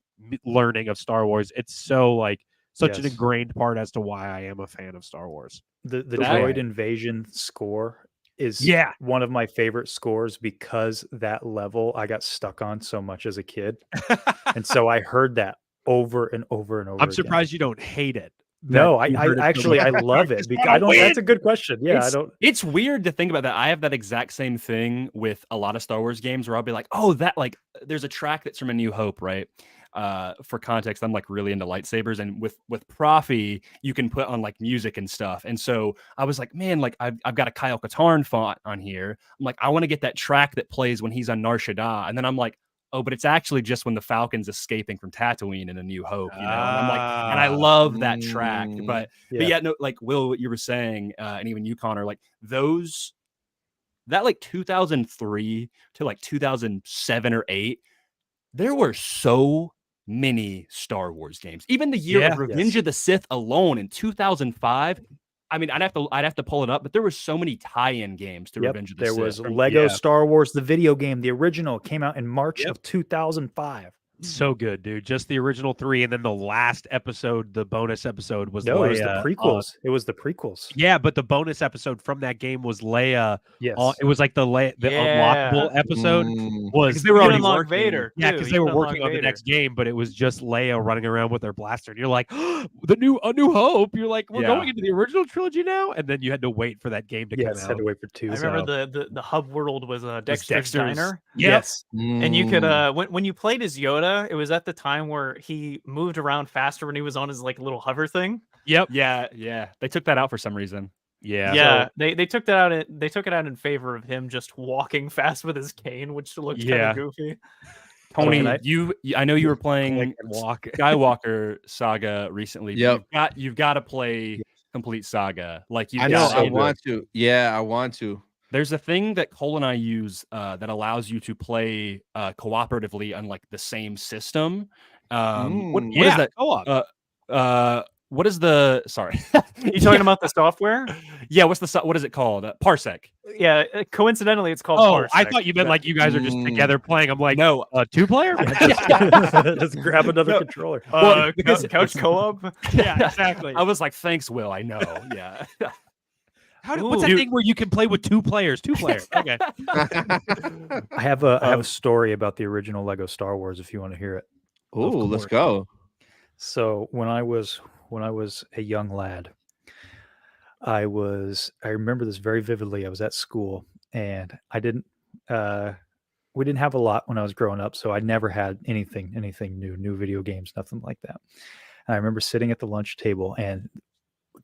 learning of Star Wars, it's so like such an ingrained part as to why I am a fan of Star Wars. The droid invasion score is one of my favorite scores, because that level I got stuck on so much as a kid. And so I heard that over and over and over I'm again. surprised you don't hate it. No, I actually I love it, because I don't. That's a good question. Yeah, I don't. It's weird to think about that. I have that exact same thing with a lot of Star Wars games, where I'll be like, oh, that, like, there's a track that's from A New Hope, right? For context, I'm like really into lightsabers, and with Profi, you can put on like music and stuff. And so I was like, man, like I've got a Kyle Katarn font on here. I'm like, I want to get that track that plays when he's on Nar Shaddaa. And then I'm like, oh, but it's actually just when the Falcon's escaping from Tatooine in A New Hope, you know? And I'm like, and I love that track. But yeah, no, like Will, what you were saying, and even you, Konnor, like that like 2003 to like 2007 or 8, there were so many Star Wars games. Even the year of Revenge of the Sith alone in 2005. I mean, I'd have to pull it up, but there were so many tie-in games to Revenge of the Sith. There was Lego Star Wars, the video game, the original, came out in March of 2005. So good, dude. Just the original 3, and then the last episode, the bonus episode, was no, Leia. It was the prequels. It was the prequels. Yeah, but the bonus episode from that game was Leia. Yes, it was like the unlockable episode was, because they were already working. Vader. Yeah, because they were working on the next game, but it was just Leia running around with her blaster, and you're like, oh, A New Hope. You're like, we're going into the original trilogy now, and then you had to wait for that game to come out. Had to wait for 2. I remember the hub world was Dexter's Diner. Yes, and you could when you played as Yoda, it was at the time where he moved around faster when he was on his like little hover thing. Yep. Yeah. They took that out for some reason. Yeah. So, they took that out. They took it out in favor of him just walking fast with his cane, which looked kind of goofy. Tony, I know you were playing Skywalker Saga recently. Yep. You've got to play Complete Saga. Like, I know, I want to. Yeah, I want to. There's a thing that Cole and I use that allows you to play cooperatively on like the same system. What is that? Co-op. What is the? Sorry, you talking about the software? Yeah. What is it called? Parsec. Yeah. Coincidentally, it's called. Parsec. I thought you meant like you guys are just together playing. I'm like, no, 2-player. Just grab another controller. Because couch co-op. Yeah, exactly. I was like, thanks, Will. I know. Yeah. What's that thing where you can play with 2 players? 2 players. Okay. I have a story about the original Lego Star Wars, if you want to hear it. Ooh, let's go. So when I was a young lad, I remember this very vividly. I was at school, and I didn't we didn't have a lot when I was growing up, so I never had anything new video games, nothing like that. And I remember sitting at the lunch table, and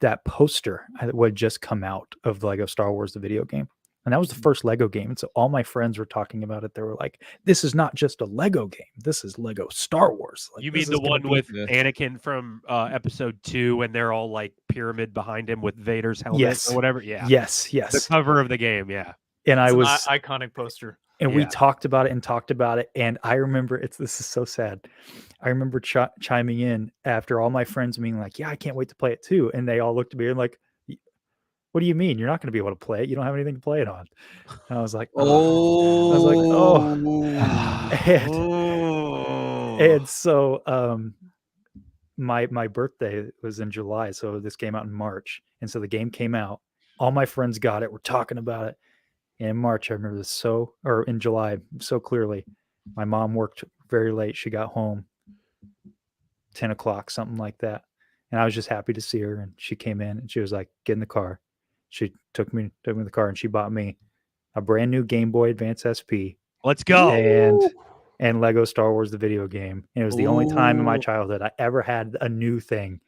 that poster would just come out of the Lego Star Wars, the video game. And that was the first Lego game. And so all my friends were talking about it. They were like, this is not just a Lego game. This is Lego Star Wars. Like, you mean the one with Anakin from episode 2 and they're all like pyramid behind him with Vader's helmet or whatever? Yeah. Yes. The cover of the game. Yeah. And It's I was an iconic poster. And we talked about it. And I remember this is so sad. I remember chiming in after all my friends being like, yeah, I can't wait to play it too. And they all looked at me and like, what do you mean? You're not going to be able to play it. You don't have anything to play it on. And I was like, And so my birthday was in July. So this came out in March. And so the game came out. All my friends got it. We're talking about it. And in March, I remember this in July, so clearly. My mom worked very late. She got home 10 o'clock, something like that. And I was just happy to see her. And she came in and she was like, get in the car. She took me in the car and she bought me a brand new Game Boy Advance SP. Let's go. And Lego Star Wars, the video game. And it was the only time in my childhood I ever had a new thing.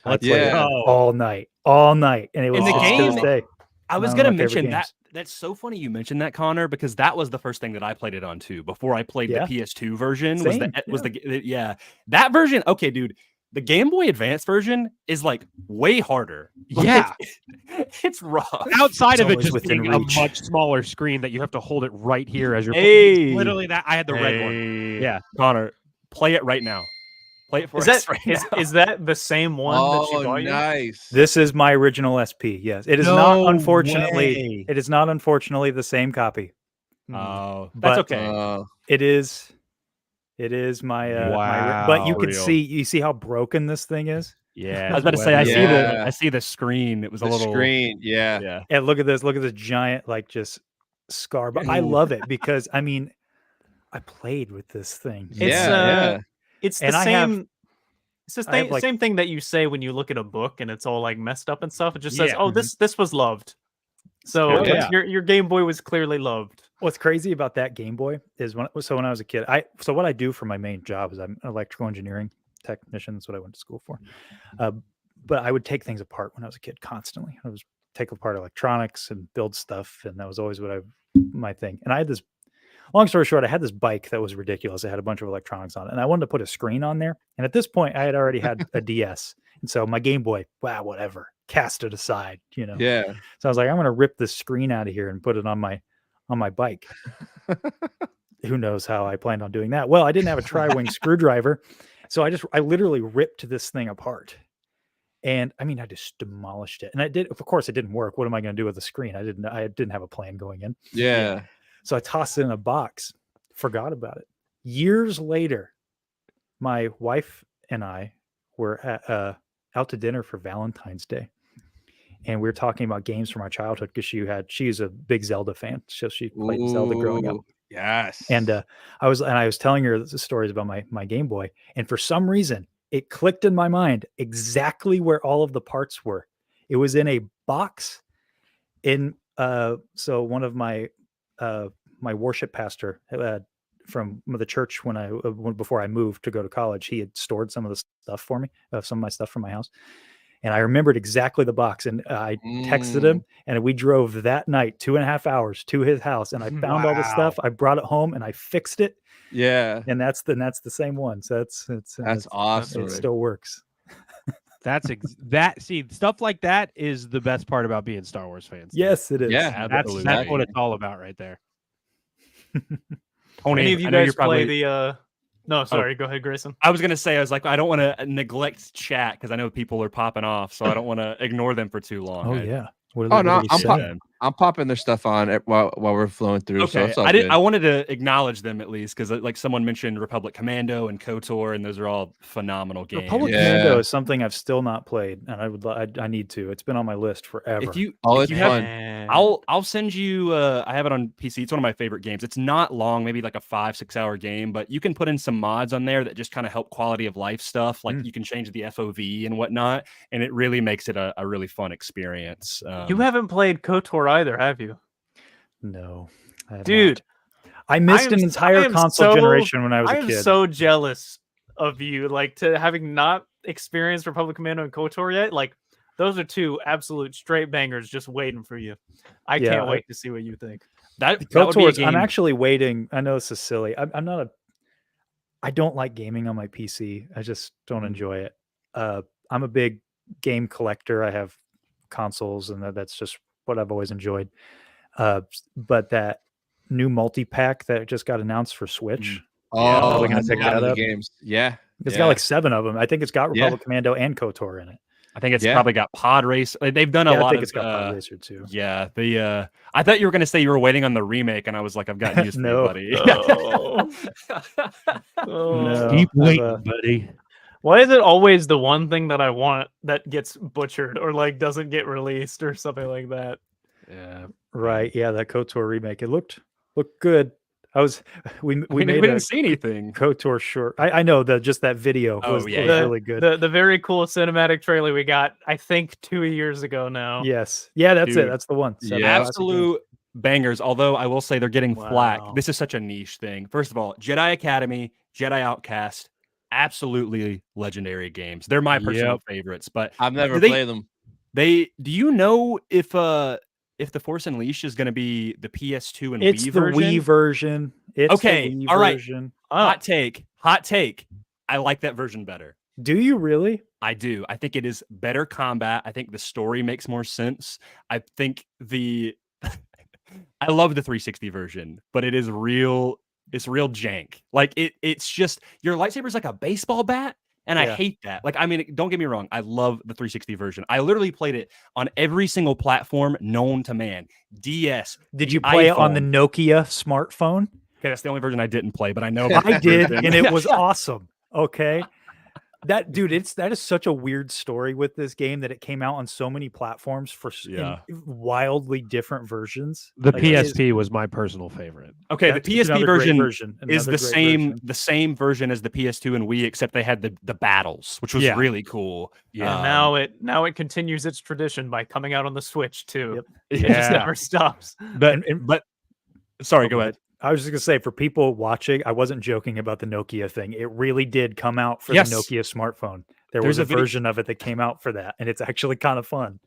I played it all night. And it was in the game. To this day, I was going to mention that. That's so funny you mentioned that, Konnor, because that was the first thing that I played it on too. Before I played the PS2 version, that version. Okay, dude, the Game Boy Advance version is like way harder. Yeah, it's rough. Outside of it just being a much smaller screen that you have to hold it right here as you're literally that. I had the red one. Yeah, Konnor, play it right now. Play it for us right now. Is that the same one that you bought? Nice. This is my original SP. Yes, it is not. Unfortunately, it is not. Unfortunately, the same copy. Oh, but that's okay. It is my. Wow. But you can see how broken this thing is. Yeah, I was about to say. I see the screen. It was a little screen. Yeah. And look at this. Look at this giant just scar. But I love it because I played with this thing. It's the same. It's the same thing that you say when you look at a book and it's all like messed up and stuff. It just says, "Oh, this was loved." So your Game Boy was clearly loved. What's crazy about that Game Boy is when I was a kid, what I do for my main job is I'm an electrical engineering technician. That's what I went to school for. But I would take things apart when I was a kid constantly. I was take apart electronics and build stuff, and that was always my thing. And I had this. Long story short, I had this bike that was ridiculous. It had a bunch of electronics on it, and I wanted to put a screen on there. And at this point, I had already had a DS, and so my Game Boy, whatever, cast it aside, Yeah. So I was like, I'm going to rip this screen out of here and put it on my bike. Who knows how I planned on doing that? Well, I didn't have a tri-wing screwdriver, so I literally ripped this thing apart. And I just demolished it. And I did. Of course, it didn't work. What am I going to do with the screen? I didn't have a plan going in. Yeah. So I tossed it in a box, forgot about it. Years later, my wife and I were out to dinner for Valentine's Day. And we were talking about games from our childhood because she's a big Zelda fan. So she played Zelda growing up. Yes. And I was telling her the stories about my Game Boy. And for some reason, it clicked in my mind exactly where all of the parts were. It was in a box so one of my worship pastor from the church before I moved to go to college, he had stored some of the stuff for me, some of my stuff from my house. And I remembered exactly the box, and I texted him, and we drove that night 2.5 hours to his house, and I found all the stuff. I brought it home and I fixed it. Yeah. And that's the same one. So that's awesome. It still works. See, stuff like that is the best part about being Star Wars fans. Yes, it is. Yeah, that's what it's all about right there. Tony, any of you guys play the no, sorry, go ahead, Grayson. I was gonna say, I don't want to neglect chat because I know people are popping off, so I don't want to ignore them for too long. Oh yeah. I'm popping their stuff on while we're flowing through. Okay, so I wanted to acknowledge them at least because like someone mentioned Republic Commando and KOTOR, and those are all phenomenal games. Republic Commando is something I've still not played, and I need to. It's been on my list forever. If you fun. I'll send you. I have it on PC. It's one of my favorite games. It's not long, maybe like a 5-6 hour game, but you can put in some mods on there that just kind of help quality of life stuff. Like you can change the FOV and whatnot, and it really makes it a really fun experience. You haven't played KOTOR either, have you? No, dude. I missed an entire console generation when I was a I am kid. so jealous of you, like, to having not experienced Republic Commando and KOTOR yet. Like, those are two absolute straight bangers just waiting for you. I can't wait to see what you think. That would be a game. I'm actually waiting. I know this is silly. I'm not a. I don't like gaming on my PC. I just don't enjoy it. I'm a big game collector. I have consoles, and that's just what I've always enjoyed. But that new multi-pack that just got announced for Switch. Oh, we're gonna pick that up. Games. Yeah, it's got like 7 of them. I think it's got Republic Commando and KOTOR in it. I think it's probably got Pod Race. They've done a lot I think of. It's got Pod Racer too. Yeah, I thought you were going to say you were waiting on the remake, and I was like, I've got news for you, buddy. No. Keep waiting, buddy. Why is it always the one thing that I want that gets butchered or like doesn't get released or something like that? Yeah. Right. Yeah, that KOTOR remake. It looked good. We didn't see anything. KOTOR short. I know just that video was really good. The very cool cinematic trailer we got, I think 2 years ago now. Yes. Yeah, that's it. That's the one. Absolute bangers. Although I will say they're getting flack. This is such a niche thing. First of all, Jedi Academy, Jedi Outcast, absolutely legendary games. They're my personal favorites, but I've never played them. Do you know if the Force Unleashed is going to be the PS2 and it's Wii the version? Wii version. It's okay. The Wii all right. version. Hot take. I like that version better. Do you really? I do. I think it is better combat. I think the story makes more sense. I think I love the 360 version, but it is real. It's real jank. Like it's just your lightsaber's like a baseball bat. And I hate that. Like, I mean, don't get me wrong. I love the 360 version. I literally played it on every single platform known to man. DS. Did you play it on the Nokia smartphone? Okay, that's the only version I didn't play, but I know about I did, and it was awesome. Okay. That is such a weird story with this game that it came out on so many platforms for in wildly different versions. The PSP was my personal favorite. Okay, the PSP version is the same version as the PS2 and Wii, except they had the battles, which was really cool. Yeah, now it continues its tradition by coming out on the Switch too. Yep. It just never stops. But sorry, go ahead. I was just gonna say, for people watching, I wasn't joking about the Nokia thing. It really did come out for the Nokia smartphone. There's a version of it that came out for that, and it's actually kind of fun.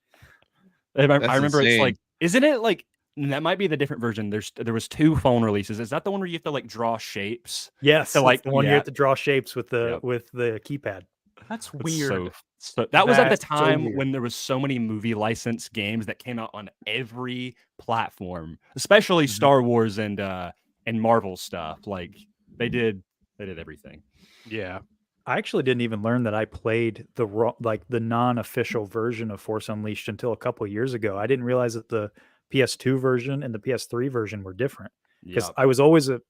I remember insane. It's like, isn't it like that might be the different version? There was 2 phone releases. Is that the one where you have to like draw shapes? Yes, so like the one you have to draw shapes with the keypad. That's weird. So that was at the time when there was so many movie licensed games that came out on every platform, especially Star Wars and Marvel stuff. Like they did everything. Yeah. I actually didn't even learn that I played the non-official version of Force Unleashed until a couple of years ago. I didn't realize that the PS2 version and the PS3 version were different because I was always a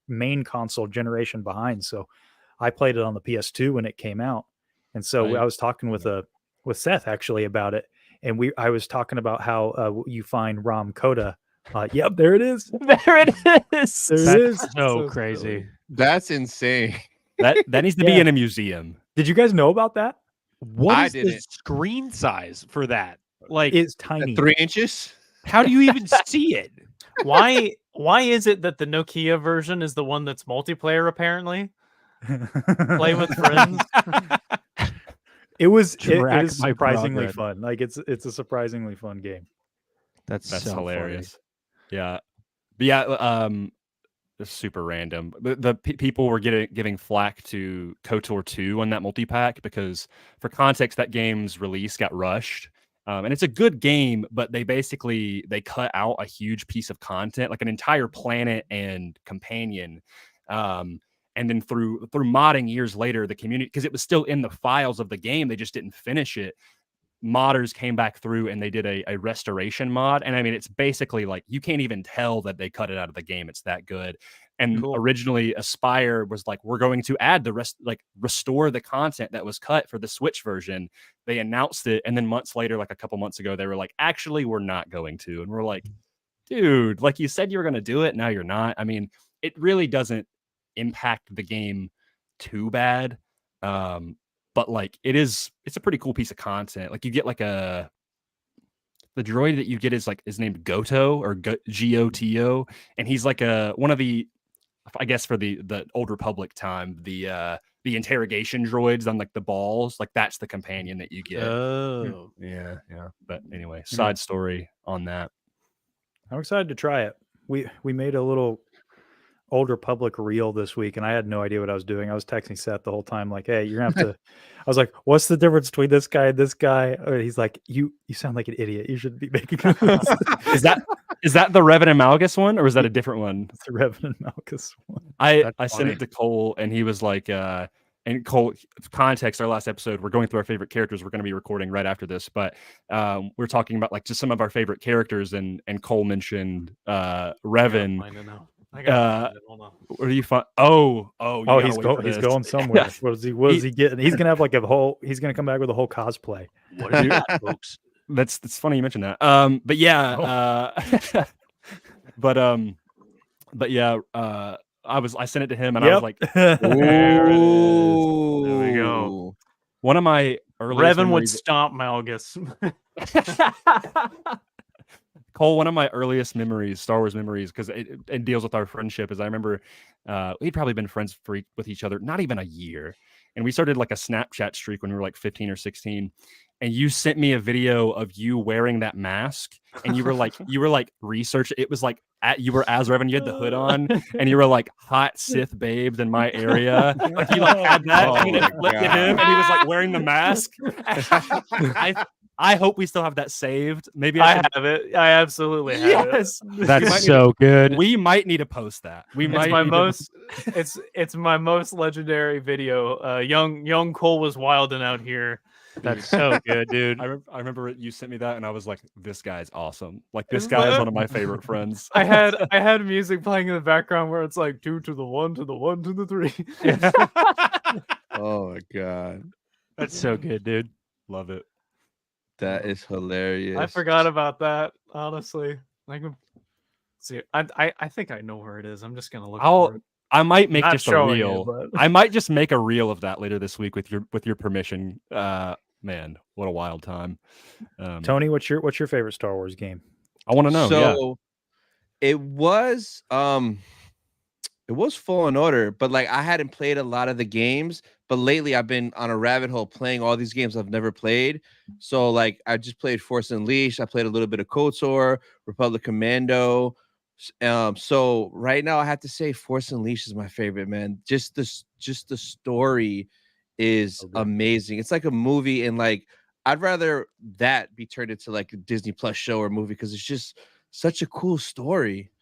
main console generation behind. So I played it on the PS2 when it came out. And so I was talking with Seth actually about it. And I was talking about how you find Ram Koda. Yep, there it is. There it is. There it is. So crazy. That's insane. That needs to be in a museum. Did you guys know about that? What is the screen size for that? Like, it's tiny. 3 inches? How do you even see it? Why is it that the Nokia version is the one that's multiplayer apparently? Play with friends. It is surprisingly fun. Like it's a surprisingly fun game. That's so hilarious. Funny. Yeah. But yeah, it's super random. The people were giving flack to KOTOR 2 on that multi-pack because for context, that game's release got rushed. And it's a good game, but they cut out a huge piece of content, like an entire planet and companion. And then through modding years later, the community, because it was still in the files of the game, they just didn't finish it. Modders came back through and they did a restoration mod. And I mean, it's basically like you can't even tell that they cut it out of the game. It's that good. And originally Aspire was like, we're going to add restore the content that was cut for the Switch version. They announced it. And then months later, like a couple months ago, they were like, actually, we're not going to. And we're like, dude, like you said you were going to do it. Now you're not. I mean, it really doesn't impact the game too bad. But like it's a pretty cool piece of content. Like you get like the the droid that you get is named Goto or Goto, and he's like one of the, I guess for the Old Republic time, the interrogation droids on like the balls, like that's the companion that you get. Oh, yeah. But anyway, side story on that. I'm excited to try it. We made a little Old Republic reel this week, and I had no idea what I was doing. I was texting Seth the whole time, like, "Hey, you're gonna have to." I was like, "What's the difference between this guy and this guy?" He's like, "You sound like an idiot. You shouldn't be making this." Is that the Revan and Malgus one, or is that a different one? It's the Revan and Malgus one. I sent it to Cole, and he was like, and Cole, context, our last episode, we're going through our favorite characters. We're going to be recording right after this, but we're talking about like just some of our favorite characters, and Cole mentioned Revan. I got hold on. Where do you find? Oh, he's going somewhere. What is he getting? He's gonna have like he's gonna come back with a whole cosplay. What is that, folks? That's funny you mentioned that. But yeah, but yeah, I sent it to him, and I was like, there we go. One of my earliest Revan would memories... stomp Malgus. Cole, one of my earliest memories, Star Wars memories, because it deals with our friendship, is I remember we'd probably been friends with each other not even a year, and we started like a Snapchat streak when we were like 15 or 16. And you sent me a video of you wearing that mask, and you were like research. It was like you were as Revan, you had the hood on, and you were like hot Sith babes in my area. Like you like had that, and it flipped to him, and he was like wearing the mask. I hope we still have that saved. Maybe I have it. I absolutely have it. That's so good. We might need to post that. It's my most legendary video. Young Cole was wilding out here. That's so good, dude. I remember you sent me that, and I was like, "This guy's awesome! Like this guy is one of my favorite friends." I had music playing in the background where it's like 2 to the 1 to the 1 to the 3. Oh my god, that's so good, dude. Love it. That is hilarious. I forgot about that. Honestly, see, I think I know where it is. I'm just gonna look. For it. I might make just a reel. But... I might just make a reel of that later this week with your permission. Man, what a wild time. Tony, what's your favorite Star Wars game? I want to know. So it was Fallen Order, but like I hadn't played a lot of the games, but lately I've been on a rabbit hole playing all these games I've never played. So like I just played Force Unleashed, I played a little bit of KOTOR, Republic Commando. So right now I have to say Force Unleashed is my favorite, man. Just the story is amazing. It's like a movie, and like I'd rather that be turned into like a Disney Plus show or movie because it's just such a cool story.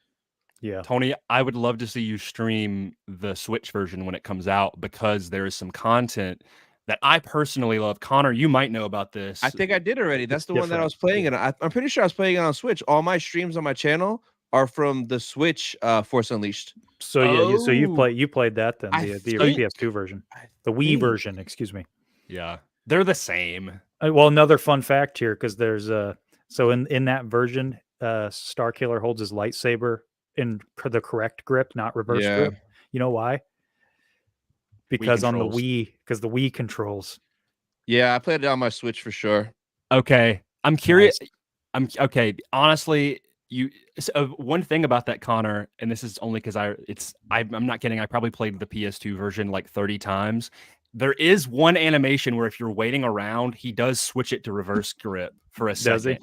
Yeah, Tony, I would love to see you stream the Switch version when it comes out, because there is some content that I personally love. Konnor, you might know about this. I think I did already. That's the one that I was playing, and I'm pretty sure I was playing it on Switch. All my streams on my channel are from the Switch Force Unleashed. So yeah, so you played that then, the PS2 version, the Wii version, excuse me. Yeah, they're the same. Well, another fun fact here, because there's so in that version, Starkiller holds his lightsaber in the correct grip, not reverse grip. You know why? Because on the Wii, because the Wii controls. Yeah, I played it on my Switch for sure. Okay, I'm curious. Okay. Honestly, one thing about that, Konnor, and this is only because I'm not kidding. I probably played the PS2 version like 30 times. There is one animation where if you're waiting around, he does switch it to reverse grip for a second. Does he?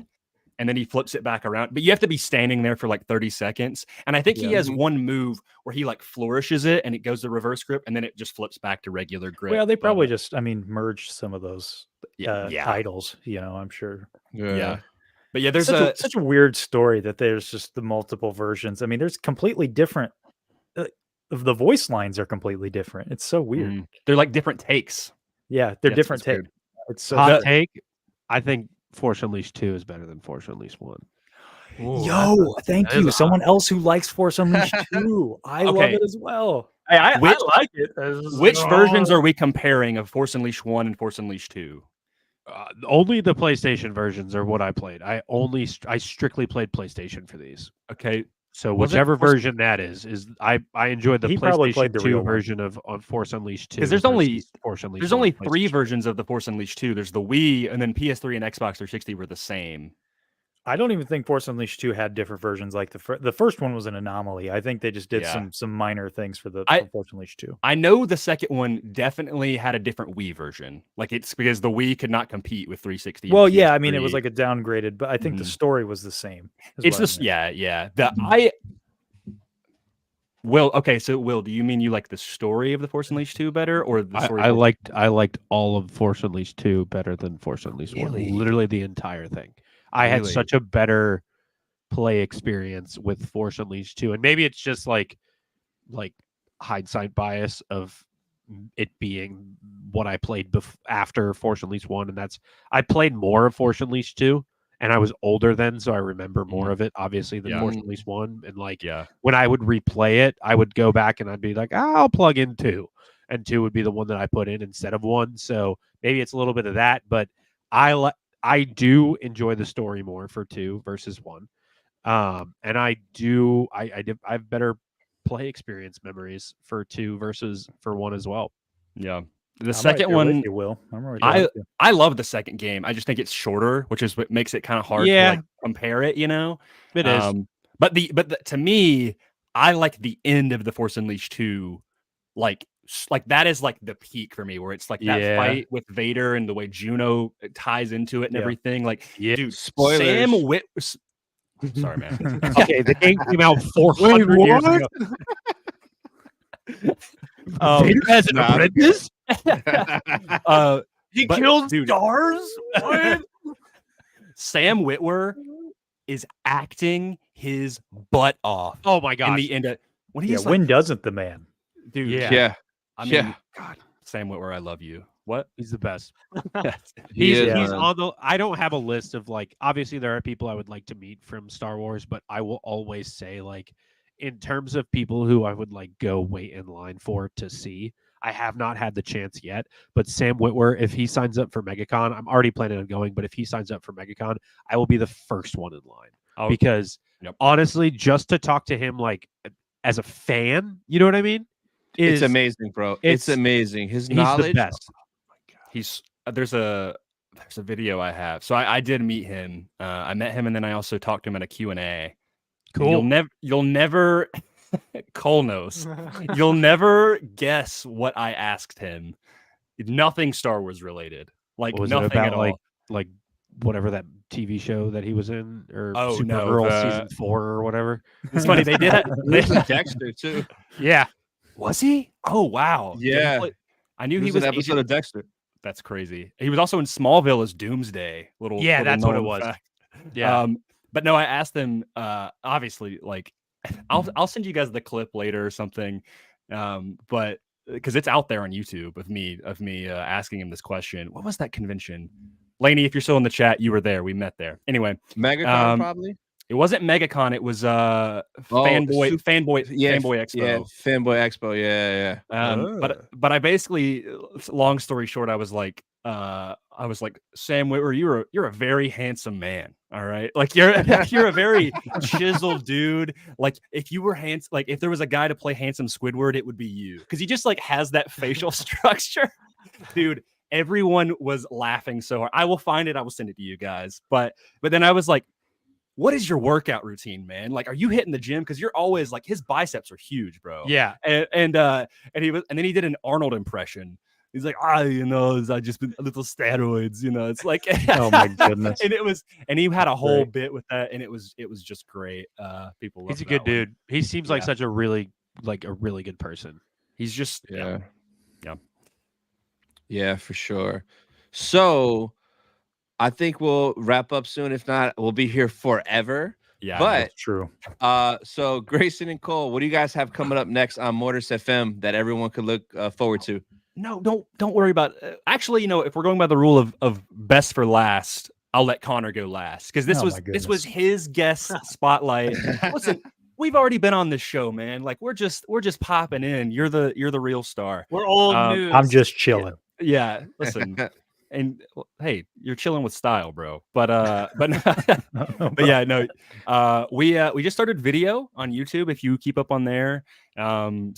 And then he flips it back around. But you have to be standing there for like 30 seconds. And I think he has one move where he like flourishes it and it goes to reverse grip, and then it just flips back to regular grip. Well, they probably just, merged some of those titles, I'm sure. Yeah. But yeah, there's such a weird story that there's just the multiple versions. I mean, there's completely different. The voice lines are completely different. It's so weird. They're like different takes. Yeah, they're different takes. It's so hot take. I think Force Unleashed 2 is better than Force Unleashed 1. Ooh, yo, thank you. Someone else who likes Force Unleashed 2. I love it as well. I like it. Which versions are we comparing of Force Unleashed 1 and Force Unleashed 2? Only the PlayStation versions are what I played. I strictly played PlayStation for these. Okay, so whichever version that is I enjoyed the PlayStation 2 version of Force Unleashed 2. Because there's only Force Unleashed. There's only 3 versions of the Force Unleashed 2. There's the Wii, and then PS3 and Xbox 360 were the same. I don't even think Force Unleashed 2 had different versions. Like the first one was an anomaly. I think they just did some minor things for for Force Unleashed 2. I know the second one definitely had a different Wii version. Like it's because the Wii could not compete with 360. Well, yeah, I mean it was like a downgraded, but I think the story was the same. It's just yeah. Will, okay, so Will, do you mean you like the story of the Force Unleashed 2 better, or the story? I liked all of Force Unleashed 2 better than Force Unleashed 1. Literally the entire thing. I had such a better play experience with Force Unleashed 2, and maybe it's just like hindsight bias of it being what I played after Force Unleashed 1, and that's I played more of Force Unleashed 2. And I was older then, so I remember more of it, obviously, than Force Unleashed 1. And when I would replay it, I would go back and I'd be like, I'll plug in 2. And 2 would be the one that I put in instead of 1. So maybe it's a little bit of that, but I do enjoy the story more for 2 versus 1. And I have better play experience memories for 2 versus for 1 as well. Yeah. The second one, you will. I love the second game. I just think it's shorter, which is what makes it kind of hard to like compare it. You know, it is. But to me, I like the end of the Force Unleashed 2. Like that is like the peak for me, where it's like that fight with Vader and the way Juno ties into it and everything. Like, dude, spoilers. Sam Wit. Sorry, man. Okay, the game came out 400 years ago. Vader has an apprentice. He killed stars. Sam Witwer is acting his butt off. Oh my god! In the end, when he's when doesn't the man, dude? Yeah. I mean, God, Sam Witwer, I love you. What? He's the best. He's on the. I don't have a list of like. Obviously, there are people I would like to meet from Star Wars, but I will always say like, in terms of people who I would like go wait in line for to see. I have not had the chance yet, but Sam Witwer, if he signs up for MegaCon, I'm already planning on going, but if he signs up for MegaCon, I will be the first one in line. Because honestly, just to talk to him like as a fan, you know what I mean? It's amazing, bro. It's amazing. His knowledge. The best. Oh my God. There's a video I have. So I did meet him. I met him, and then I also talked to him at a Q&A. Cool. You'll never Cole knows. You'll never guess what I asked him. Nothing Star Wars related. Like nothing at all. Like whatever that TV show that he was in, or Supergirl season 4 or whatever. It's funny they did that. Dexter too. Yeah. Was he? Oh wow. Yeah. I knew he was an episode of Dexter. That's crazy. He was also in Smallville as Doomsday. That's what it was. Fact. Yeah. But no, I asked him. Obviously, like. I'll send you guys the clip later or something, but because it's out there on YouTube of me asking him this question. What was that convention? Lainey, if you're still in the chat, you were there. We met there. Anyway, MegaCon probably. It wasn't MegaCon. It was Fanboy Expo. Yeah, Fanboy Expo. Yeah. But I basically, long story short, I was like, Sam Witwer, you're a very handsome man. All right, like you're a very chiseled dude. Like if you were like if there was a guy to play handsome Squidward, it would be you, because he just like has that facial structure, dude. Everyone was laughing so hard. I will find it. I will send it to you guys. But then I was like, what is your workout routine, man? Like, are you hitting the gym? Because you're always like, his biceps are huge, bro. Yeah. And then he did an Arnold impression. He's like, I just been a little steroids, It's like, oh my goodness. And he had a whole bit with that, and it was just great. People love He's a good dude. He seems like such a really good person. He's just yeah, for sure. So I think we'll wrap up soon. If not, we'll be here forever. Yeah, but that's true. So Grayson and Cole, what do you guys have coming up next on Mortis FM that everyone could look forward to? No, don't worry about. Actually, if we're going by the rule of best for last, I'll let Konnor go last, because this was his guest spotlight. Listen, we've already been on this show, man. Like we're just popping in. You're the real star. We're old news. I'm just chilling. Yeah, listen. And hey, you're chilling with style, bro. But yeah, no. We just started video on YouTube. If you keep up on there, Mortis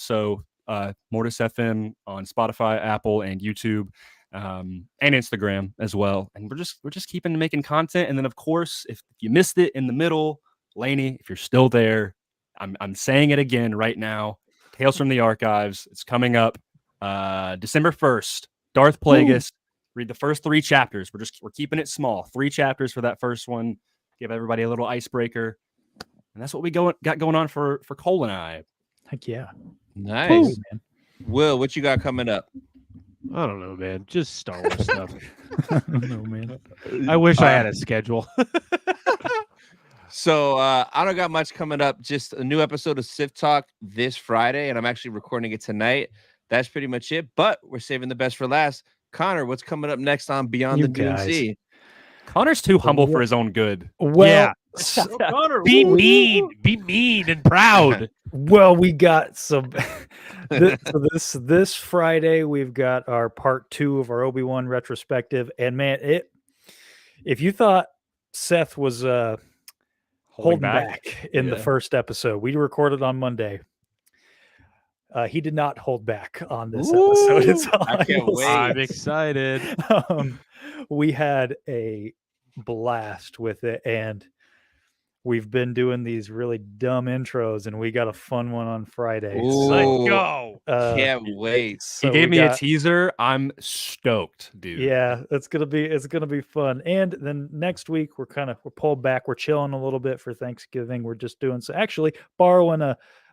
FM on Spotify, Apple, and YouTube. and Instagram as well. And we're just keeping making content. And then of course, if you missed it in the middle, Laney, if you're still there, I'm saying it again right now. Tales from the Archives. It's coming up December 1st. Darth Plagueis. Read the first 3 chapters. We're keeping it small. 3 chapters for that first one. Give everybody a little icebreaker. And that's what we got going on for Cole and I. Heck yeah. Nice. Man. Will, what you got coming up? I don't know, man. Just Star Wars stuff. I don't know, man. I wish I had a schedule. So I don't got much coming up. Just a new episode of Sith Talk this Friday, and I'm actually recording it tonight. That's pretty much it. But we're saving the best for last. Konnor, what's coming up next on Beyond the Dune Sea? Connor's too humble for his own good. Well, yeah. Konnor, Be mean and proud. Well, we got some. This Friday we've got our part 2 of our Obi-Wan retrospective, and man, if you thought Seth was holding back in the first episode, we recorded on Monday. He did not hold back on this episode. It's all I can't wait. I'm excited. We had a blast with it, and we've been doing these really dumb intros, and we got a fun one on Friday. Let's go. Can't wait. So He gave we me got- a teaser. I'm stoked, dude. Yeah, it's gonna be fun. And then next week we're pulled back. We're chilling a little bit for Thanksgiving. We're just doing borrowing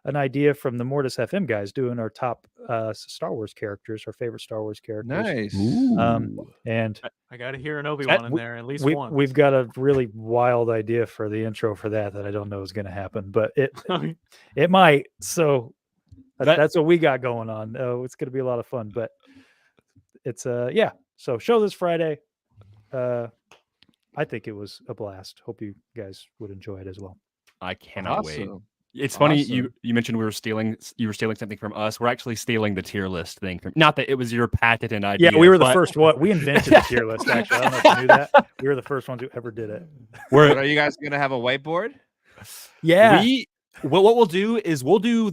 an idea from the Mortis FM guys, doing our top Star Wars characters, our favorite Star Wars characters. Nice. And I got to hear an Obi-Wan in there at least once. we've got a really wild idea for the intro for that I don't know is going to happen, but it might. So that's what we got going on. It's going to be a lot of fun, but it's yeah. So show this Friday. I think it was a blast. Hope you guys would enjoy it as well. I cannot wait. Awesome. It's funny Awesome. you mentioned you were stealing something from us. We're actually stealing the tier list thing from. Not that it was your patented idea. Yeah, we were the but- first one. We invented the tier list. Actually, I don't know if you knew that. We were the first ones who ever did it. But are you guys gonna have a whiteboard? Yeah. What we'll do is we'll do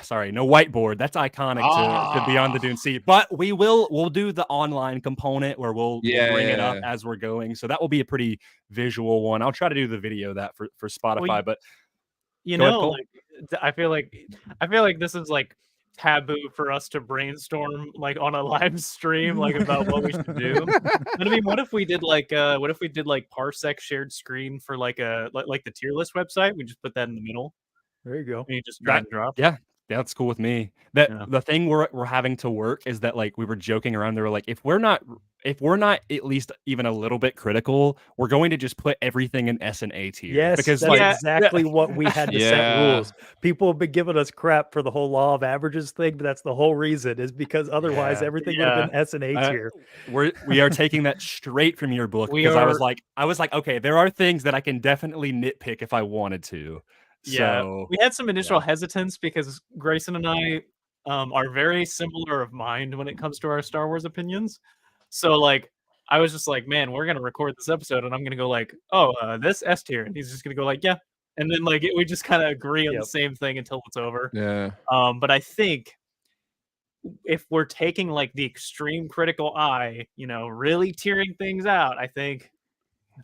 sorry, no whiteboard. That's iconic to Beyond the Dune Sea. But we'll do the online component where we'll bring it up as we're going. So that will be a pretty visual one. I'll try to do the video that for Spotify, but you Go ahead, know, Cole. like, I feel like this is like taboo for us to brainstorm like on a live stream like about what we should do. But I mean, what if we did like Parsec shared screen for like the tier list website? We just put that in the middle. There you go. And you just drag and drop. Yeah, that's cool with me. The thing we're having to work is that like we were joking around. They were like, if we're not at least even a little bit critical, we're going to just put everything in S and A tier. Yes, because that's like exactly what we had to set rules. People have been giving us crap for the whole law of averages thing, but that's the whole reason, is because otherwise everything would have been S and A tier. we are taking that straight from your book because I was like, okay, there are things that I can definitely nitpick if I wanted to. Yeah, So, we had some initial hesitance because Grayson and I are very similar of mind when it comes to our Star Wars opinions. So like, I was just like, man, we're gonna record this episode, and I'm gonna go like, this S tier, and he's just gonna go like, yeah, and then like we just kind of agree on the same thing until it's over. Yeah. But I think if we're taking like the extreme critical eye, really tearing things out, I think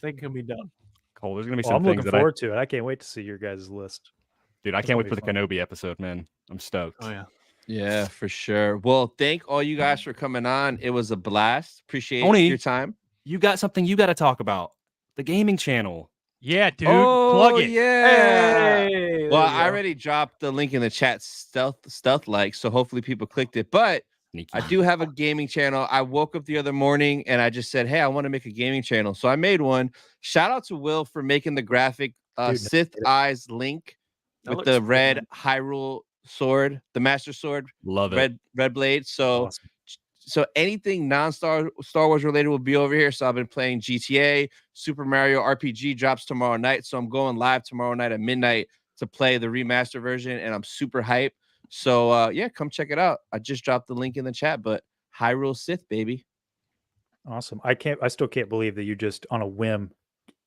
it can be done. Cole, there's gonna be Well, some I'm things looking that forward to it. I can't wait to see your guys' list. dude, I It's can't gonna wait for be the fun. Kenobi episode, man. I'm stoked. Oh yeah. Yeah, for sure. Well, thank all you guys for coming on. It was a blast. Appreciate Tony, your time. You got something you got to talk about. The gaming channel. Yeah, dude. Oh, Plug it. yeah. Hey, Well, there you I go. already dropped the link in the chat stealth like, so hopefully people clicked it. But Sneaky. I do have a gaming channel. I woke up the other morning and I just said, hey, I want to make a gaming channel. So I made one. Shout out to Will for making the graphic Dude, Sith Eyes Link That with looks the cool, red man. Hyrule sword, the Master Sword, Love it. red blade. So Awesome. so anything Star Wars related will be over here. So I've been playing GTA, Super Mario RPG drops tomorrow night. So I'm going live tomorrow night at midnight to play the remaster version, and I'm super hyped. So yeah, come check it out. I just dropped the link in the chat, but Hyrule Sith, baby. Awesome. I still can't believe that you just on a whim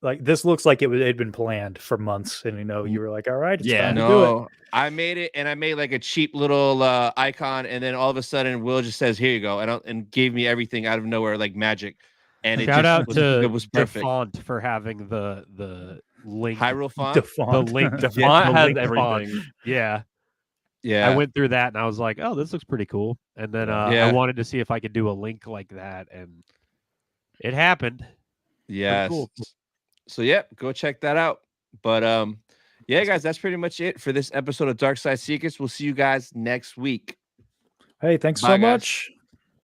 like this looks like it had been planned for months, and you were like, all right, it's time to do it. No, I made it, and I made like a cheap little icon, and then all of a sudden, Will just says, "Here you go," and gave me everything out of nowhere like magic. And it Shout just out was, to it was perfect. Font for having the link. Hyrule font. The link. The font has link everything. font. Yeah. Yeah. I went through that and I was like, oh, this looks pretty cool. And then I wanted to see if I could do a link like that, and it happened. Yes. Cool. So go check that out. But yeah, guys, that's pretty much it for this episode of Dark Side Secrets. We'll see you guys next week. Hey, thanks Bye, so guys. much.